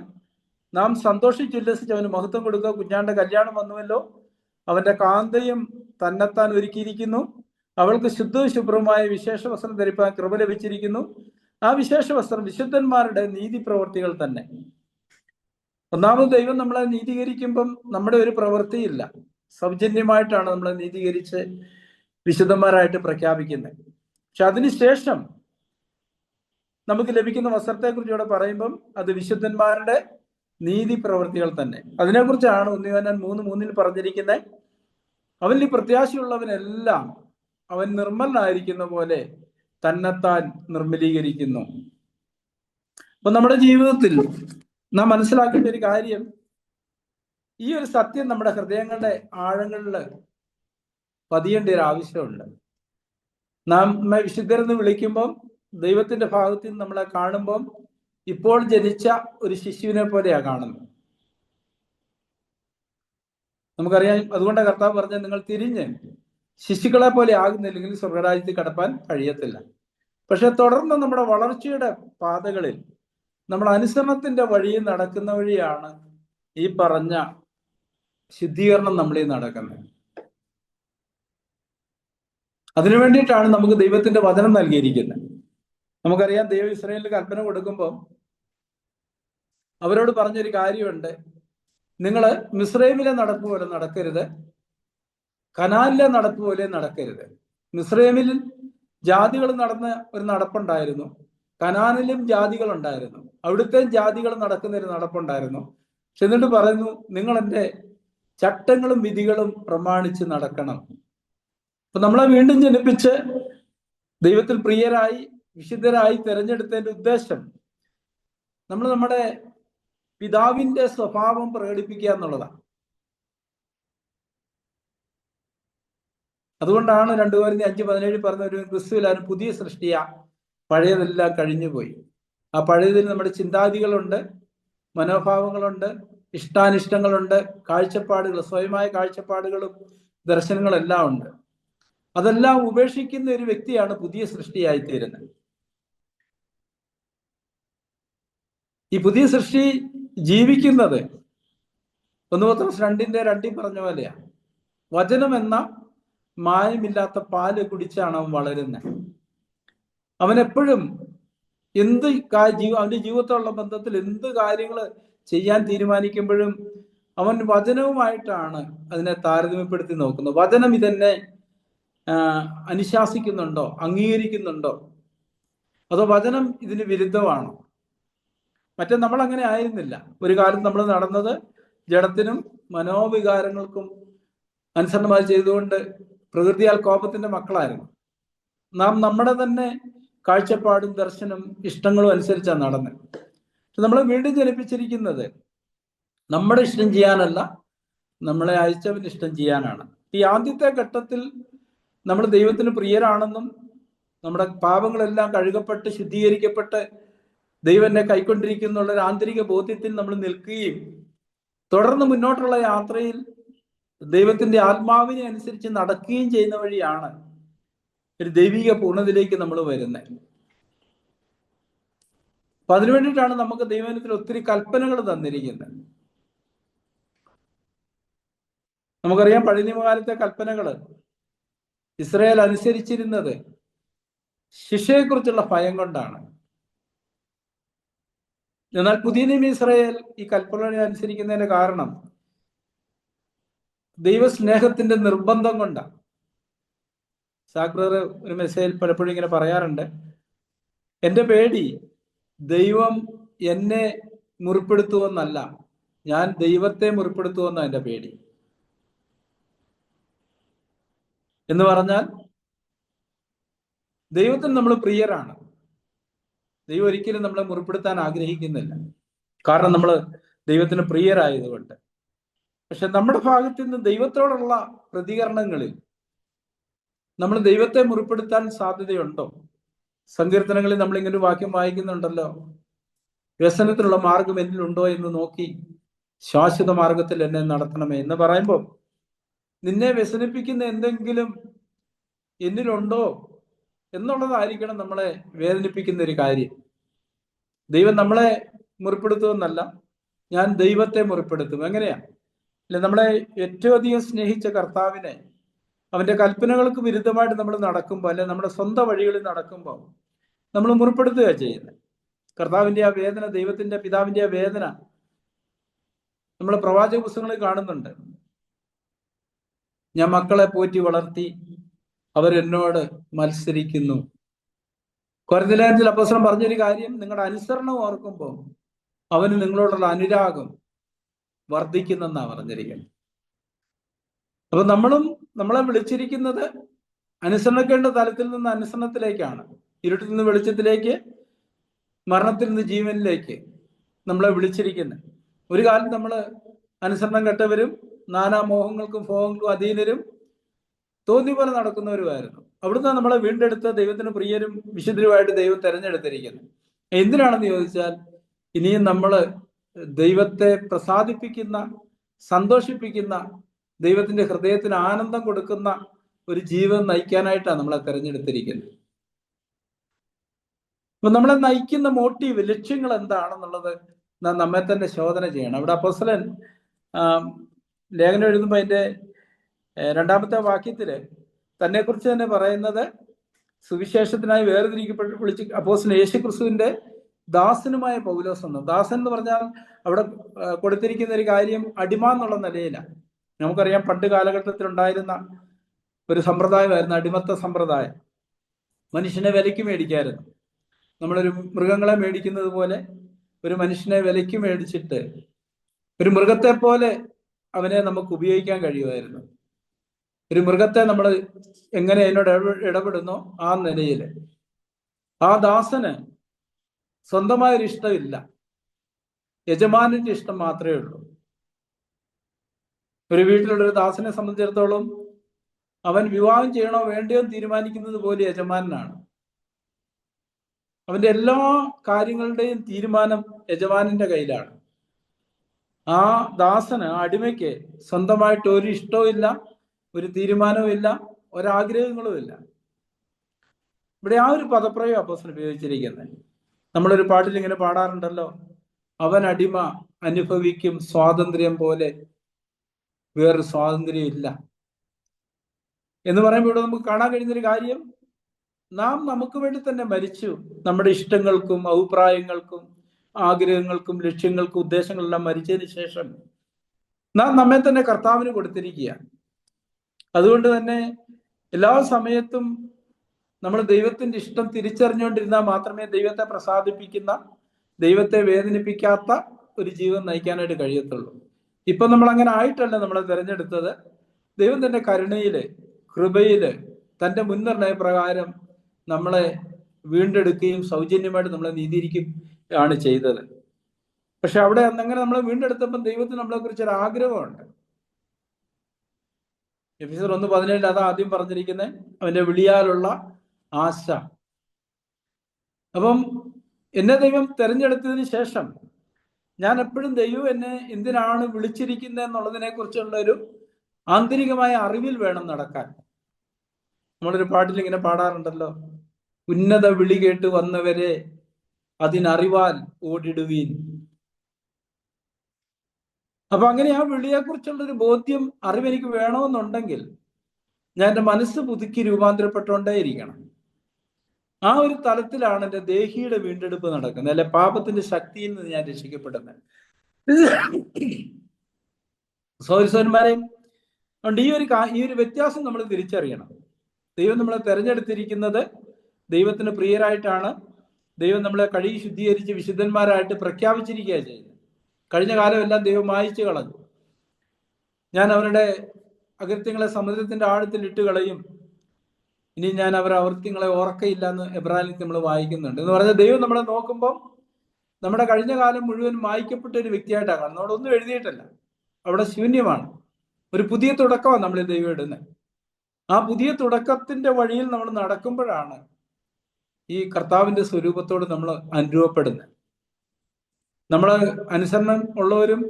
നാം സന്തോഷിച്ചുല്ലസിച്ച് അവന് മഹത്വം കൊടുക്കുക. കുഞ്ഞാന്റെ കല്യാണം വന്നുവല്ലോ, അവന്റെ കാന്തയും തന്നെത്താൻ ഒരുക്കിയിരിക്കുന്നു. അവൾക്ക് ശുദ്ധവും ശുഭ്രവുമായ വിശേഷ വസ്ത്രം ധരിപ്പാൻ കൃപ ലഭിച്ചിരിക്കുന്നു. ആ വിശേഷ വസ്ത്രം വിശുദ്ധന്മാരുടെ നീതി പ്രവൃത്തികൾ തന്നെ. ഒന്നാമത് ദൈവം നമ്മളെ നീതീകരിക്കുമ്പം നമ്മുടെ ഒരു പ്രവൃത്തിയില്ല, സൗജന്യമായിട്ടാണ് നമ്മളെ നീതീകരിച്ച് വിശുദ്ധന്മാരായിട്ട് പ്രഖ്യാപിക്കുന്നത്. പക്ഷെ അതിനുശേഷം നമുക്ക് ലഭിക്കുന്ന വസ്ത്രത്തെക്കുറിച്ച് ഇവിടെ പറയുമ്പം അത് വിശുദ്ധന്മാരുടെ നീതി പ്രവൃത്തികൾ തന്നെ. അതിനെക്കുറിച്ചാണ് 1 യോഹന്നാൻ 3:3 പറഞ്ഞിരിക്കുന്നത്: അവനിൽ പ്രത്യാശയുള്ളവനെല്ലാം അവൻ നിർമ്മലനായിരിക്കുന്ന പോലെ തന്നെത്താൻ നിർമ്മലീകരിക്കുന്നു. അപ്പൊ നമ്മുടെ ജീവിതത്തിൽ നാം മനസ്സിലാക്കേണ്ട ഒരു കാര്യം, ഈ ഒരു സത്യം നമ്മുടെ ഹൃദയങ്ങളുടെ ആഴങ്ങളിൽ പതിയേണ്ട ഒരു ആവശ്യമുണ്ട്. നമ്മെ വിശുദ്ധരെന്ന് വിളിക്കുമ്പം ദൈവത്തിന്റെ ഭാഗത്ത് നിന്ന് നമ്മളെ കാണുമ്പം ഇപ്പോൾ ജനിച്ച ഒരു ശിശുവിനെ പോലെയാ കാണുന്നത്. നമുക്കറിയാം, അതുകൊണ്ട് കർത്താവ് പറഞ്ഞ നിങ്ങൾ തിരിഞ്ഞ് ശിശുക്കളെ പോലെ ആകുന്നില്ലെങ്കിൽ സ്വർഗരാജ്യത്തിൽ കടപ്പാൻ കഴിയത്തില്ല. പക്ഷെ തുടർന്ന് നമ്മുടെ വളർച്ചയുടെ പാതകളിൽ നമ്മൾ അനുസരണത്തിന്റെ വഴിയിൽ നടക്കുന്ന വഴിയാണ് ഈ പറഞ്ഞ ശുദ്ധീകരണം നമ്മളിൽ നടക്കുന്നത്. അതിനു വേണ്ടിയിട്ടാണ് നമുക്ക് ദൈവത്തിന്റെ വചനം നൽകിയിരിക്കുന്നത്. നമുക്കറിയാം, ദൈവം ഇസ്രായേലിന് കൽപ്പന കൊടുക്കുമ്പോൾ അവരോട് പറഞ്ഞൊരു കാര്യമുണ്ട്: നിങ്ങൾ മിസ്രൈമിലെ നടപ്പ് പോലെ നടക്കരുത്, കനാനിലെ നടപ്പ് പോലെ നടക്കരുത്. മിസ്രൈമിൽ ജാതികൾ നടന്ന ഒരു നടപ്പുണ്ടായിരുന്നു, കനാനിലും ജാതികൾ ഉണ്ടായിരുന്നു, അവിടുത്തെ ജാതികൾ നടക്കുന്ന ഒരു നടപ്പുണ്ടായിരുന്നു. പക്ഷെ എന്നിട്ട് പറയുന്നു, നിങ്ങൾ എൻ്റെ ചട്ടങ്ങളും വിധികളും പ്രമാണിച്ച് നടക്കണം. അപ്പൊ നമ്മളെ വീണ്ടും ജനിപ്പിച്ച് ദൈവത്തിൽ പ്രിയരായി വിശുദ്ധരായി തിരഞ്ഞെടുത്തതിന്റെ ഉദ്ദേശം നമ്മൾ നമ്മുടെ പിതാവിന്റെ സ്വഭാവം പ്രകടിപ്പിക്കുക എന്നുള്ളതാണ്. അതുകൊണ്ടാണ് 2 Corinthians 5:17 പറഞ്ഞ ഒരു ക്രിസ്തുവിലാണ് പുതിയ സൃഷ്ടിയാ, പഴയതെല്ലാം കഴിഞ്ഞുപോയി. ആ പഴയതിൽ നമ്മുടെ ചിന്താഗതികളുണ്ട്, മനോഭാവങ്ങളുണ്ട്, ഇഷ്ടാനിഷ്ടങ്ങളുണ്ട്, കാഴ്ചപ്പാടുകൾ, സ്വയമായ കാഴ്ചപ്പാടുകളും ദർശനങ്ങളും എല്ലാം ഉണ്ട്. അതെല്ലാം ഉപേക്ഷിക്കുന്ന ഒരു വ്യക്തിയാണ് പുതിയ സൃഷ്ടിയായി തീരുന്നത്. ഈ പുതിയ സൃഷ്ടി ജീവിക്കുന്നത് 1 Petrus 2:2 പറഞ്ഞ പോലെയാ. വചനം എന്ന മായമില്ലാത്ത പാല് കുടിച്ചാണ് അവൻ വളരുന്നത്. അവൻ എപ്പോഴും അവന്റെ ജീവിതത്തിലുള്ള ബന്ധത്തിൽ എന്ത് കാര്യങ്ങൾ ചെയ്യാൻ തീരുമാനിക്കുമ്പോഴും അവൻ വചനവുമായിട്ടാണ് അതിനെ താരതമ്യപ്പെടുത്തി നോക്കുന്നത്. വചനം ഇതെന്നെ അനുശാസിക്കുന്നുണ്ടോ, അംഗീകരിക്കുന്നുണ്ടോ, അതോ വചനം ഇതിന് വിരുദ്ധമാണോ? മറ്റേ നമ്മൾ അങ്ങനെ ആയിരുന്നില്ല. ഒരു കാലത്ത് നമ്മൾ നടന്നത് ജഡത്തിനും മനോവികാരങ്ങൾക്കും അനുസരണമായി ചെയ്തുകൊണ്ട് പ്രകൃതിയാൽ കോപത്തിന്റെ മക്കളായിരുന്നു. നാം നമ്മുടെ തന്നെ കാഴ്ചപ്പാടും ദർശനം ഇഷ്ടങ്ങളും അനുസരിച്ചാണ് നടന്നത്. പക്ഷെ നമ്മളെ വീണ്ടും ജനിപ്പിച്ചിരിക്കുന്നത് നമ്മുടെ ഇഷ്ടം ചെയ്യാനല്ല, നമ്മളെ അയച്ചവന്റെ ഇഷ്ടം ചെയ്യാനാണ്. ഈ ആദ്യത്തെ ഘട്ടത്തിൽ നമ്മൾ ദൈവത്തിന് പ്രിയരാണെന്നും നമ്മുടെ പാപങ്ങളെല്ലാം കഴുകപ്പെട്ട് ശുദ്ധീകരിക്കപ്പെട്ട് ദൈവം എന്നെ കൈക്കൊണ്ടിരിക്കുന്നുള്ള ഒരു ആന്തരിക ബോധ്യത്തിൽ നമ്മൾ നിൽക്കുകയും തുടർന്ന് മുന്നോട്ടുള്ള യാത്രയിൽ ദൈവത്തിന്റെ ആത്മാവിനെ അനുസരിച്ച് നടക്കുകയും ചെയ്യുന്ന വഴിയാണ് ഒരു ദൈവിക പൂർണ്ണതയിലേക്ക് നമ്മൾ വരുന്നത്. അപ്പൊ അതിനു വേണ്ടിയിട്ടാണ് നമുക്ക് ദൈവത്തിൽ ഒത്തിരി കൽപ്പനകൾ തന്നിരിക്കുന്നത്. നമുക്കറിയാം, പഴയ നിയമകാലത്തെ കൽപ്പനകൾ ഇസ്രായേൽ അനുസരിച്ചിരുന്നത് ശിക്ഷയെക്കുറിച്ചുള്ള ഭയം കൊണ്ടാണ്. എന്നാൽ പുതിയ നിയമ ഇസ്രായേൽ ഈ കൽപ്പന അനുസരിക്കുന്നതിന്റെ കാരണം ദൈവസ്നേഹത്തിന്റെ നിർബന്ധം കൊണ്ടാണ്. സാക്രർ ഒരു മെസ്സേജിൽ പലപ്പോഴും ഇങ്ങനെ പറയാറുണ്ട്, എൻ്റെ പേടി ദൈവം എന്നെ മുറിപ്പെടുത്തുമെന്നല്ല, ഞാൻ ദൈവത്തെ മുറിപ്പെടുത്തുമെന്ന എൻ്റെ പേടി. എന്ന് പറഞ്ഞാൽ ദൈവത്തിന് നമ്മൾ പ്രിയരാണ്. ദൈവം ഒരിക്കലും നമ്മളെ മുറിപ്പെടുത്താൻ ആഗ്രഹിക്കുന്നില്ല, കാരണം നമ്മൾ ദൈവത്തിന് പ്രിയരായതുകൊണ്ട്. പക്ഷെ നമ്മുടെ ഭാഗത്ത് നിന്ന് ദൈവത്തോടുള്ള പ്രതികരണങ്ങളിൽ നമ്മൾ ദൈവത്തെ മുറിപ്പെടുത്താൻ സാധ്യതയുണ്ടോ? സങ്കീർത്തനങ്ങളിൽ നമ്മൾ ഇങ്ങനെ ഒരു വാക്യം വായിക്കുന്നുണ്ടല്ലോ, വ്യസനത്തിനുള്ള മാർഗം എന്നിലുണ്ടോ എന്ന് നോക്കി ശാശ്വത മാർഗത്തിൽ എന്നെ നടത്തണമേ എന്ന് പറയുമ്പോൾ നിന്നെ വ്യസനിപ്പിക്കുന്ന എന്തെങ്കിലും എന്നിലുണ്ടോ എന്നുള്ളതായിരിക്കണം നമ്മളെ വേദനിപ്പിക്കുന്ന ഒരു കാര്യം. ദൈവം നമ്മളെ മുറിപ്പെടുത്തുമെന്നല്ല, ഞാൻ ദൈവത്തെ മുറിപ്പെടുത്തും. എങ്ങനെയാ? അല്ലെ, നമ്മളെ ഏറ്റവും അധികം സ്നേഹിച്ച കർത്താവിനെ അവന്റെ കൽപ്പനകൾക്ക് വിരുദ്ധമായിട്ട് നമ്മൾ നടക്കുമ്പോൾ, അല്ലെ നമ്മുടെ സ്വന്തം വഴികളിൽ നടക്കുമ്പോൾ നമ്മൾ മുറിപ്പെടുത്തുക ചെയ്യുന്നത്. കർത്താവിന്റെ ആ വേദന, ദൈവത്തിന്റെ പിതാവിന്റെ ആ വേദന നമ്മൾ പ്രവാചക പുസ്തകങ്ങളിൽ കാണുന്നുണ്ട്. ഞാൻ മക്കളെ പോറ്റി വളർത്തി, അവരെന്നോട് മത്സരിക്കുന്നു. കൊരിന്ത്യർ അപ്പോസ്തലൻ പറഞ്ഞൊരു കാര്യം, നിങ്ങളുടെ അനുസരണം ഓർക്കുമ്പോൾ അവന് നിങ്ങളോടുള്ള അനുരാഗം വർദ്ധിക്കുന്നെന്നാ പറഞ്ഞിരിക്കുന്നത്. അപ്പൊ നമ്മളെ വിളിച്ചിരിക്കുന്നത് അനുസരണക്കേണ്ട തലത്തിൽ നിന്ന് അനുസരണത്തിലേക്കാണ്. ഇരുട്ടിൽ നിന്ന് വെളിച്ചത്തിലേക്ക്, മരണത്തിൽ നിന്ന് ജീവനിലേക്ക് നമ്മളെ വിളിച്ചിരിക്കുന്നത്. ഒരു കാലം നമ്മൾ അനുസരണം കെട്ടവരും നാനാ മോഹങ്ങൾക്കും ഭോഗങ്ങൾക്കും അധീനരും തോന്നി പോലെ നടക്കുന്നവരുമായിരുന്നു. അവിടുന്ന് നമ്മളെ വീണ്ടെടുത്ത് ദൈവത്തിന് പ്രിയരും വിശുദ്ധരുമായിട്ട് ദൈവം തെരഞ്ഞെടുത്തിരിക്കുന്നത്. എന്തിനാണെന്ന് ചോദിച്ചാൽ, ഇനിയും നമ്മൾ ദൈവത്തെ പ്രസാദിപ്പിക്കുന്ന, സന്തോഷിപ്പിക്കുന്ന, ദൈവത്തിന്റെ ഹൃദയത്തിന് ആനന്ദം കൊടുക്കുന്ന ഒരു ജീവിതം നയിക്കാനായിട്ടാണ് നമ്മളെ തെരഞ്ഞെടുത്തിരിക്കുന്നത്. അപ്പൊ നമ്മളെ നയിക്കുന്ന മോട്ടീവ്, ലക്ഷ്യങ്ങൾ എന്താണെന്നുള്ളത് നമ്മെ തന്നെ ശോധന ചെയ്യണം. അവിടെ അപ്പോസ്തലൻ ലേഖനം എഴുതുമ്പോൾ അതിന്റെ 2-ാമത്തെ വാക്യത്തില് തന്നെ കുറിച്ച് തന്നെ പറയുന്നത്, സുവിശേഷത്തിനായി വിളിച്ച് അപ്പോസ്തലൻ യേശുക്രിസ്തുവിന്റെ ദാസനുമായ പൗലോസ് എന്ന്. ദാസൻ എന്ന് പറഞ്ഞാൽ അവിടെ കൊടുത്തിരിക്കുന്ന ഒരു കാര്യം അടിമ എന്നുള്ള നിലയിലാണ്. നമുക്കറിയാം പണ്ട് കാലഘട്ടത്തിൽ ഉണ്ടായിരുന്ന ഒരു സമ്പ്രദായമായിരുന്നു അടിമത്ത സമ്പ്രദായം. മനുഷ്യനെ വിലയ്ക്ക് മേടിക്കായിരുന്നു. നമ്മളൊരു മൃഗങ്ങളെ മേടിക്കുന്നത് പോലെ ഒരു മനുഷ്യനെ വിലയ്ക്ക് മേടിച്ചിട്ട് ഒരു മൃഗത്തെ പോലെ അവനെ നമുക്ക് ഉപയോഗിക്കാൻ കഴിയുമായിരുന്നു. ഒരു മൃഗത്തെ നമ്മൾ എങ്ങനെ അതിനോട് ഇടപെടുന്നോ ആ നിലയിൽ ആ ദാസന് സ്വന്തമായൊരു ഇഷ്ടമില്ല, യജമാനന്റെ ഇഷ്ടം മാത്രമേ ഉള്ളൂ. ഒരു വീട്ടിലുള്ളൊരു ദാസനെ സംബന്ധിച്ചിടത്തോളം അവൻ വിവാഹം ചെയ്യണോ വേണ്ടയോ തീരുമാനിക്കുന്നത് പോലെ യജമാനാണ്. അവന്റെ എല്ലാ കാര്യങ്ങളുടെയും തീരുമാനം യജമാനന്റെ കയ്യിലാണ്. ആ ദാസന്, ആ അടിമയ്ക്ക് സ്വന്തമായിട്ട് ഒരു ഇഷ്ടവും ഇല്ല, ഒരു തീരുമാനവും ഇല്ല, ഒരാഗ്രഹങ്ങളും ഇല്ല. ഇവിടെ ആ ഒരു പദപ്രയോഗം അപ്പോസ്തലൻ ഉപയോഗിച്ചിരിക്കുന്നത്. നമ്മളൊരു പാട്ടിൽ ഇങ്ങനെ പാടാറുണ്ടല്ലോ, അവൻ അടിമ അനുഭവിക്കും സ്വാതന്ത്ര്യം പോലെ വേറൊരു സ്വാതന്ത്ര്യം ഇല്ല എന്ന് പറയുമ്പോൾ ഇവിടെ നമുക്ക് കാണാൻ കഴിയുന്നൊരു കാര്യം, നാം നമുക്ക് വേണ്ടി തന്നെ മരിച്ചു. നമ്മുടെ ഇഷ്ടങ്ങൾക്കും അഭിപ്രായങ്ങൾക്കും ആഗ്രഹങ്ങൾക്കും ലക്ഷ്യങ്ങൾക്കും ഉദ്ദേശങ്ങളെല്ലാം മരിച്ചതിന് ശേഷം നാം നമ്മെ തന്നെ കർത്താവിന് കൊടുത്തിരിക്കുക. അതുകൊണ്ട് തന്നെ എല്ലാ സമയത്തും നമ്മൾ ദൈവത്തിന്റെ ഇഷ്ടം തിരിച്ചറിഞ്ഞുകൊണ്ടിരുന്നാൽ മാത്രമേ ദൈവത്തെ പ്രസാദിപ്പിക്കുന്ന, ദൈവത്തെ വേദനിപ്പിക്കാത്ത ഒരു ജീവിതം നയിക്കാനായിട്ട് കഴിയത്തുള്ളൂ. ഇപ്പൊ നമ്മൾ അങ്ങനെ ആയിട്ടല്ല നമ്മളെ തിരഞ്ഞെടുത്തത്. ദൈവം തന്റെ കരുണയില്, കൃപയില്, തന്റെ മുൻനിർണയ പ്രകാരം നമ്മളെ വീണ്ടെടുക്കുകയും സൗജന്യമായിട്ട് നമ്മളെ നീതിയിരിക്കും ആണ് ചെയ്തത്. പക്ഷെ അവിടെ അങ്ങനെ നമ്മളെ വീണ്ടെടുത്തപ്പോൾ ദൈവത്തിന് നമ്മളെ കുറിച്ച് ഒരു ആഗ്രഹമുണ്ട്. എഫെസ്യർ 1:17 അതാ ആദ്യം പറഞ്ഞിരിക്കുന്നത്, അവന്റെ വിളിയാലുള്ള ആശ. അപ്പം എന്നെ ദൈവം തെരഞ്ഞെടുത്തതിന് ശേഷം ഞാൻ എപ്പോഴും ദൈവം എന്നെ എന്തിനാണ് വിളിച്ചിരിക്കുന്നത് എന്നുള്ളതിനെ കുറിച്ചുള്ള ഒരു ആന്തരികമായ അറിവിൽ വേണം നടക്കാൻ. നമ്മളൊരു പാട്ടിൽ ഇങ്ങനെ പാടാറുണ്ടല്ലോ, ഉന്നത വിളി കേട്ട് വന്നവരെ അതിനറിവാൽ ഓടിടുവീൻ. അപ്പൊ അങ്ങനെ ആ വിളിയെക്കുറിച്ചുള്ളൊരു ബോധ്യം, അറിവ് എനിക്ക് വേണമെന്നുണ്ടെങ്കിൽ ഞാൻ എൻ്റെ മനസ്സ് പുതുക്കി രൂപാന്തരപ്പെട്ടുകൊണ്ടേയിരിക്കണം. ആ ഒരു തലത്തിലാണ് എൻ്റെ ദേഹിയുടെ വീണ്ടെടുപ്പ് നടക്കുന്നത്, അല്ലെ പാപത്തിന്റെ ശക്തിയിൽ നിന്ന് ഞാൻ രക്ഷിക്കപ്പെടുന്നത്. സഹോദരന്മാരെ, അതുകൊണ്ട് ഈ ഒരു വ്യത്യാസം നമ്മൾ തിരിച്ചറിയണം. ദൈവം നമ്മളെ തെരഞ്ഞെടുത്തിരിക്കുന്നത് ദൈവത്തിന് പ്രിയരായിട്ടാണ്. ദൈവം നമ്മളെ കഴുകി ശുദ്ധീകരിച്ച് വിശുദ്ധന്മാരായിട്ട് പ്രഖ്യാപിച്ചിരിക്കുകയാണ് ചെയ്യുന്നത്. കഴിഞ്ഞ കാലമെല്ലാം ദൈവം മായിച്ചു കളഞ്ഞു. ഞാൻ അവരുടെ അകൃത്യങ്ങളെ സമുദ്രത്തിന്റെ ആഴത്തിൽ ഇട്ട് കളയും, ഇനി ഞാൻ അവരുടെ അകൃത്യങ്ങളെ ഓർക്കയില്ല എന്ന് എബ്രാഹിം നമ്മൾ വായിക്കുന്നുണ്ട്. എന്ന് പറഞ്ഞാൽ ദൈവം നമ്മളെ നോക്കുമ്പോൾ നമ്മുടെ കഴിഞ്ഞ കാലം മുഴുവൻ മായ്ക്കപ്പെട്ട ഒരു വ്യക്തിയായിട്ടാണ് കാണുന്നത്. നമ്മളൊന്നും എഴുതിയിട്ടല്ല, അവിടെ ശൂന്യമാണ്. ഒരു പുതിയ തുടക്കമാണ് നമ്മൾ ദൈവം ഇടുന്നത്. ആ പുതിയ തുടക്കത്തിന്റെ വഴിയിൽ നമ്മൾ നടക്കുമ്പോഴാണ് ഈ കർത്താവിന്റെ സ്വരൂപത്തോട് നമ്മൾ അനുരൂപപ്പെടുന്നത്. നമ്മൾ അനുസരണം ഉള്ളവരും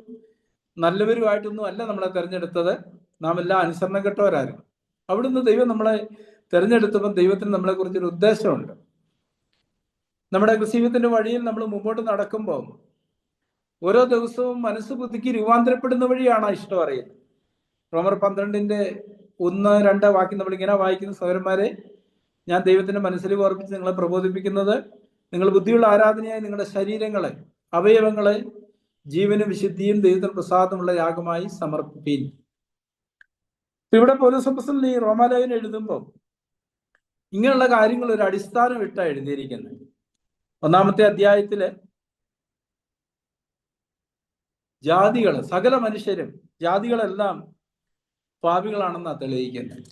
നല്ലവരുമായിട്ടൊന്നും അല്ല നമ്മളെ തെരഞ്ഞെടുത്തത്. നാം എല്ലാം അനുസരണം കെട്ടവരായിരുന്നു. അവിടുന്ന് ദൈവം നമ്മളെ തെരഞ്ഞെടുത്തപ്പോൾ ദൈവത്തിന് നമ്മളെ കുറിച്ചൊരു ഉദ്ദേശമുണ്ട്. നമ്മുടെ ക്രിസ്തീയത്തിന്റെ വഴിയിൽ നമ്മൾ മുമ്പോട്ട് നടക്കുമ്പോൾ ഓരോ ദിവസവും മനസ്സ് പുതുക്കി രൂപാന്തരപ്പെടുന്ന വഴിയാണ് ആ ഇഷ്ടം അറിയുന്നത്. റോമർ 12:1-2 വാക്യം നമ്മൾ ഇങ്ങനെ വായിക്കുന്ന, സഹോദരന്മാരെ, ഞാൻ ദൈവത്തിന്റെ മനസ്സിൽ ഓർപ്പിച്ച് നിങ്ങളെ പ്രബോധിപ്പിക്കുന്നത്, നിങ്ങൾ ബുദ്ധിയുള്ള ആരാധനയായി നിങ്ങളുടെ ശരീരങ്ങളെ, അവയവങ്ങളെ ജീവനും വിശുദ്ധിയും ദൈവത്തിന് പ്രസാദമുള്ള യാഗമായി സമർപ്പിപ്പീൻ. ഇവിടെ പൗലോസ് അപ്പോസ്തലൻ ഈ റോമാലേഖനം എഴുതുമ്പോൾ ഇങ്ങനെയുള്ള കാര്യങ്ങൾ ഒരു അടിസ്ഥാനം ഇട്ടാണ് എഴുതിയിരിക്കുന്നത്. 1-ാമത്തെ അധ്യായത്തില് ജാതികള്, സകല മനുഷ്യരും, ജാതികളെല്ലാം പാപികളാണെന്നാണ് തെളിയിക്കുന്നത്.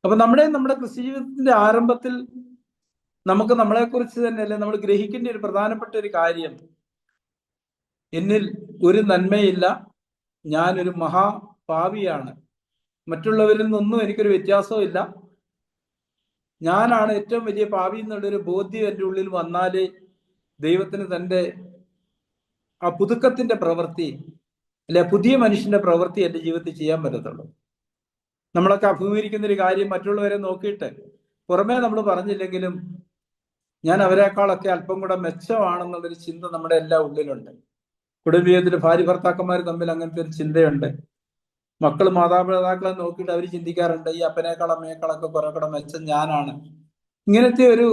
അപ്പൊ നമ്മുടെ ക്രിസ്ത്യ ജീവിതത്തിന്റെ ആരംഭത്തിൽ നമുക്ക് നമ്മളെക്കുറിച്ച് തന്നെ അല്ലെ നമ്മൾ ഗ്രഹിക്കേണ്ട ഒരു പ്രധാനപ്പെട്ട ഒരു കാര്യം, എന്നിൽ ഒരു നന്മയില്ല, ഞാനൊരു മഹാപാപിയാണ്, മറ്റുള്ളവരിൽ നിന്നൊന്നും എനിക്കൊരു വ്യത്യാസവും ഇല്ല, ഞാനാണ് ഏറ്റവും വലിയ പാപി എന്നുള്ളൊരു ബോധ്യം എൻ്റെ ഉള്ളിൽ വന്നാലേ ദൈവത്തിന് തൻ്റെ ആ പുതുക്കത്തിന്റെ പ്രവൃത്തി, അല്ലെ പുതിയ മനുഷ്യന്റെ പ്രവൃത്തി എൻ്റെ ജീവിതത്തിൽ ചെയ്യാൻ പറ്റത്തുള്ളൂ. നമ്മളൊക്കെ അഭിമുഖീകരിക്കുന്ന ഒരു കാര്യം, മറ്റുള്ളവരെ നോക്കിയിട്ട് പുറമേ നമ്മൾ പറഞ്ഞില്ലെങ്കിലും ഞാൻ അവരെക്കാളൊക്കെ അല്പം കൂടെ മെച്ചമാണെന്നുള്ളൊരു ചിന്ത നമ്മുടെ എല്ലാ ഉള്ളിലുണ്ട്. കുടുംബജീവിതത്തിൽ ഭാര്യ ഭർത്താക്കന്മാർ തമ്മിൽ അങ്ങനത്തെ ഒരു ചിന്തയുണ്ട്. മക്കൾ മാതാപിതാക്കളെ നോക്കിയിട്ട് അവർ ചിന്തിക്കാറുണ്ട്, ഈ അപ്പനേക്കാൾ അമ്മയേക്കാളൊക്കെ കുറെ കൂടെ മെച്ചം ഞാനാണ്. ഇങ്ങനത്തെ ഒരു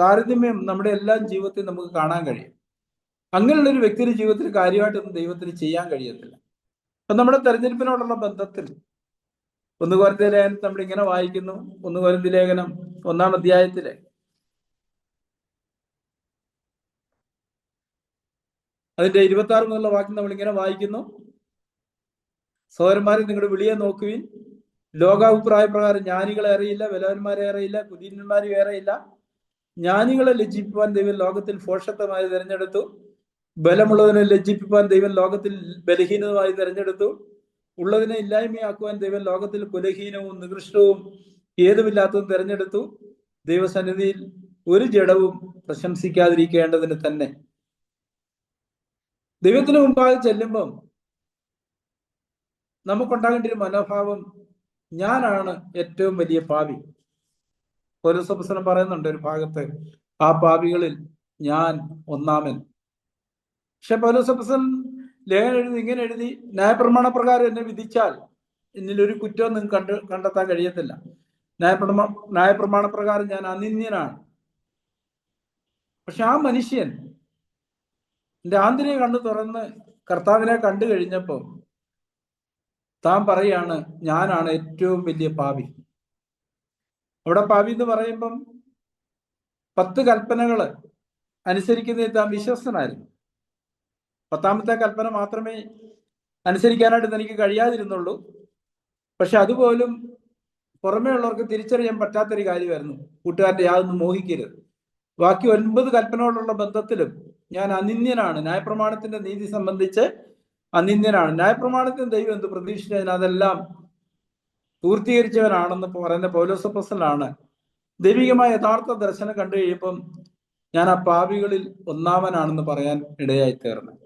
താരതമ്യം നമ്മുടെ എല്ലാ ജീവിതത്തിൽ നമുക്ക് കാണാൻ കഴിയും. അങ്ങനെയുള്ളൊരു വ്യക്തിയുടെ ജീവിതത്തിൽ കാര്യമായിട്ടൊന്നും ദൈവത്തിന് ചെയ്യാൻ കഴിയത്തില്ല. അപ്പൊ നമ്മുടെ തെരഞ്ഞെടുപ്പിനോടുള്ള ബന്ധത്തിൽ 1 കൊരിന്ത്യർ ലേഖനത്തിൽ നമ്മൾ ഇങ്ങനെ വായിക്കുന്നു. 1 കൊരിന്ത്യർ ലേഖനം 1-ാം അധ്യായത്തിലെ അതിന്റെ 26 മുതലുള്ള വാക്യം നമ്മൾ ഇങ്ങനെ വായിക്കുന്നു. സഹോദരന്മാരെ, നിങ്ങളുടെ വിളിയെ നോക്കുവിൻ. ലോകാഭിപ്രായ പ്രകാരം ജ്ഞാനികളെ അറിയില്ല, ബലവാന്മാരെ അറിയില്ല, കുലീനന്മാരെ അറിയില്ല. ജ്ഞാനികളെ ലജ്ജിപ്പിക്കാൻ ദൈവം ലോകത്തിൽ ഭോഷത്വമായി തിരഞ്ഞെടുത്തു. ബലമുള്ളതിനെ ലജ്ജിപ്പിക്കാൻ ദൈവം ലോകത്തിൽ ബലഹീനമായി തിരഞ്ഞെടുത്തു. ഉള്ളതിനെ ഇല്ലായ്മയാക്കുവാൻ ദൈവം ലോകത്തിൽ കുലഹീനവും നികൃഷ്ടവും ഏതുമില്ലാത്തതും തിരഞ്ഞെടുത്തു. ദൈവസന്നിധിയിൽ ഒരു ജഡവും പ്രശംസിക്കാതിരിക്കേണ്ടതിന് തന്നെ. ദൈവത്തിന് മുമ്പാകെ ചെല്ലുമ്പം നമുക്കുണ്ടാകേണ്ട ഒരു മനോഭാവം, ഞാനാണ് ഏറ്റവും വലിയ പാപി. പൗലോസ് പറയുന്നുണ്ട് ഒരു ഭാഗത്ത്, ആ പാപികളിൽ ഞാൻ ഒന്നാമൻ. പക്ഷെ പൗലോസ് ലേഖനം എഴുതി ഇങ്ങനെ എഴുതി, ന്യായപ്രമാണ പ്രകാരം എന്നെ വിധിച്ചാൽ എന്നിലൊരു കുറ്റവും നിങ്ങൾക്ക് കണ്ടെത്താൻ കഴിയത്തില്ല. ന്യായപ്രമാണ പ്രകാരം ഞാൻ അനിന്യനാണ്. പക്ഷെ ആ മനുഷ്യൻ എന്റെ ആന്തരിക കണ്ണ് തുറന്ന് കർത്താവിനെ കണ്ടു കഴിഞ്ഞപ്പോൾ താൻ പറയാണ്, ഞാനാണ് ഏറ്റവും വലിയ പാപി. അവിടെ പാപി എന്ന് പറയുമ്പം 10 കൽപ്പനകള് അനുസരിക്കുന്നതിൽ താൻ വിശ്വസ്തനായിരുന്നു. 10ാമത്തെ കൽപ്പന മാത്രമേ അനുസരിക്കാനായിട്ട് തനിക്ക് കഴിയാതിരുന്നുള്ളൂ. പക്ഷെ അതുപോലും പുറമേ ഉള്ളവർക്ക് തിരിച്ചറിയാൻ പറ്റാത്തൊരു കാര്യമായിരുന്നു. കൂട്ടുകാരന്റെ യാതൊന്നും മോഹിക്കരുത്. ബാക്കി 9 കൽപ്പനയോടുള്ള ബന്ധത്തിലും ഞാൻ അനിന്യനാണ്. ന്യായപ്രമാണത്തിന്റെ നീതി സംബന്ധിച്ച് അനിന്യനാണ്. ന്യായപ്രമാണത്തിന് ദൈവം എന്ത് പ്രതീക്ഷിച്ചതിന് അതെല്ലാം പൂർത്തീകരിച്ചവനാണെന്ന് പറയുന്ന പൗലോസ് അപ്പോസ്തലനാണ് ദൈവികമായ യഥാർത്ഥ ദർശനം കണ്ടു കഴിയുമ്പം ഞാൻ ആ പാപികളിൽ ഒന്നാമനാണെന്ന് പറയാൻ ഇടയായി തീർന്നത്.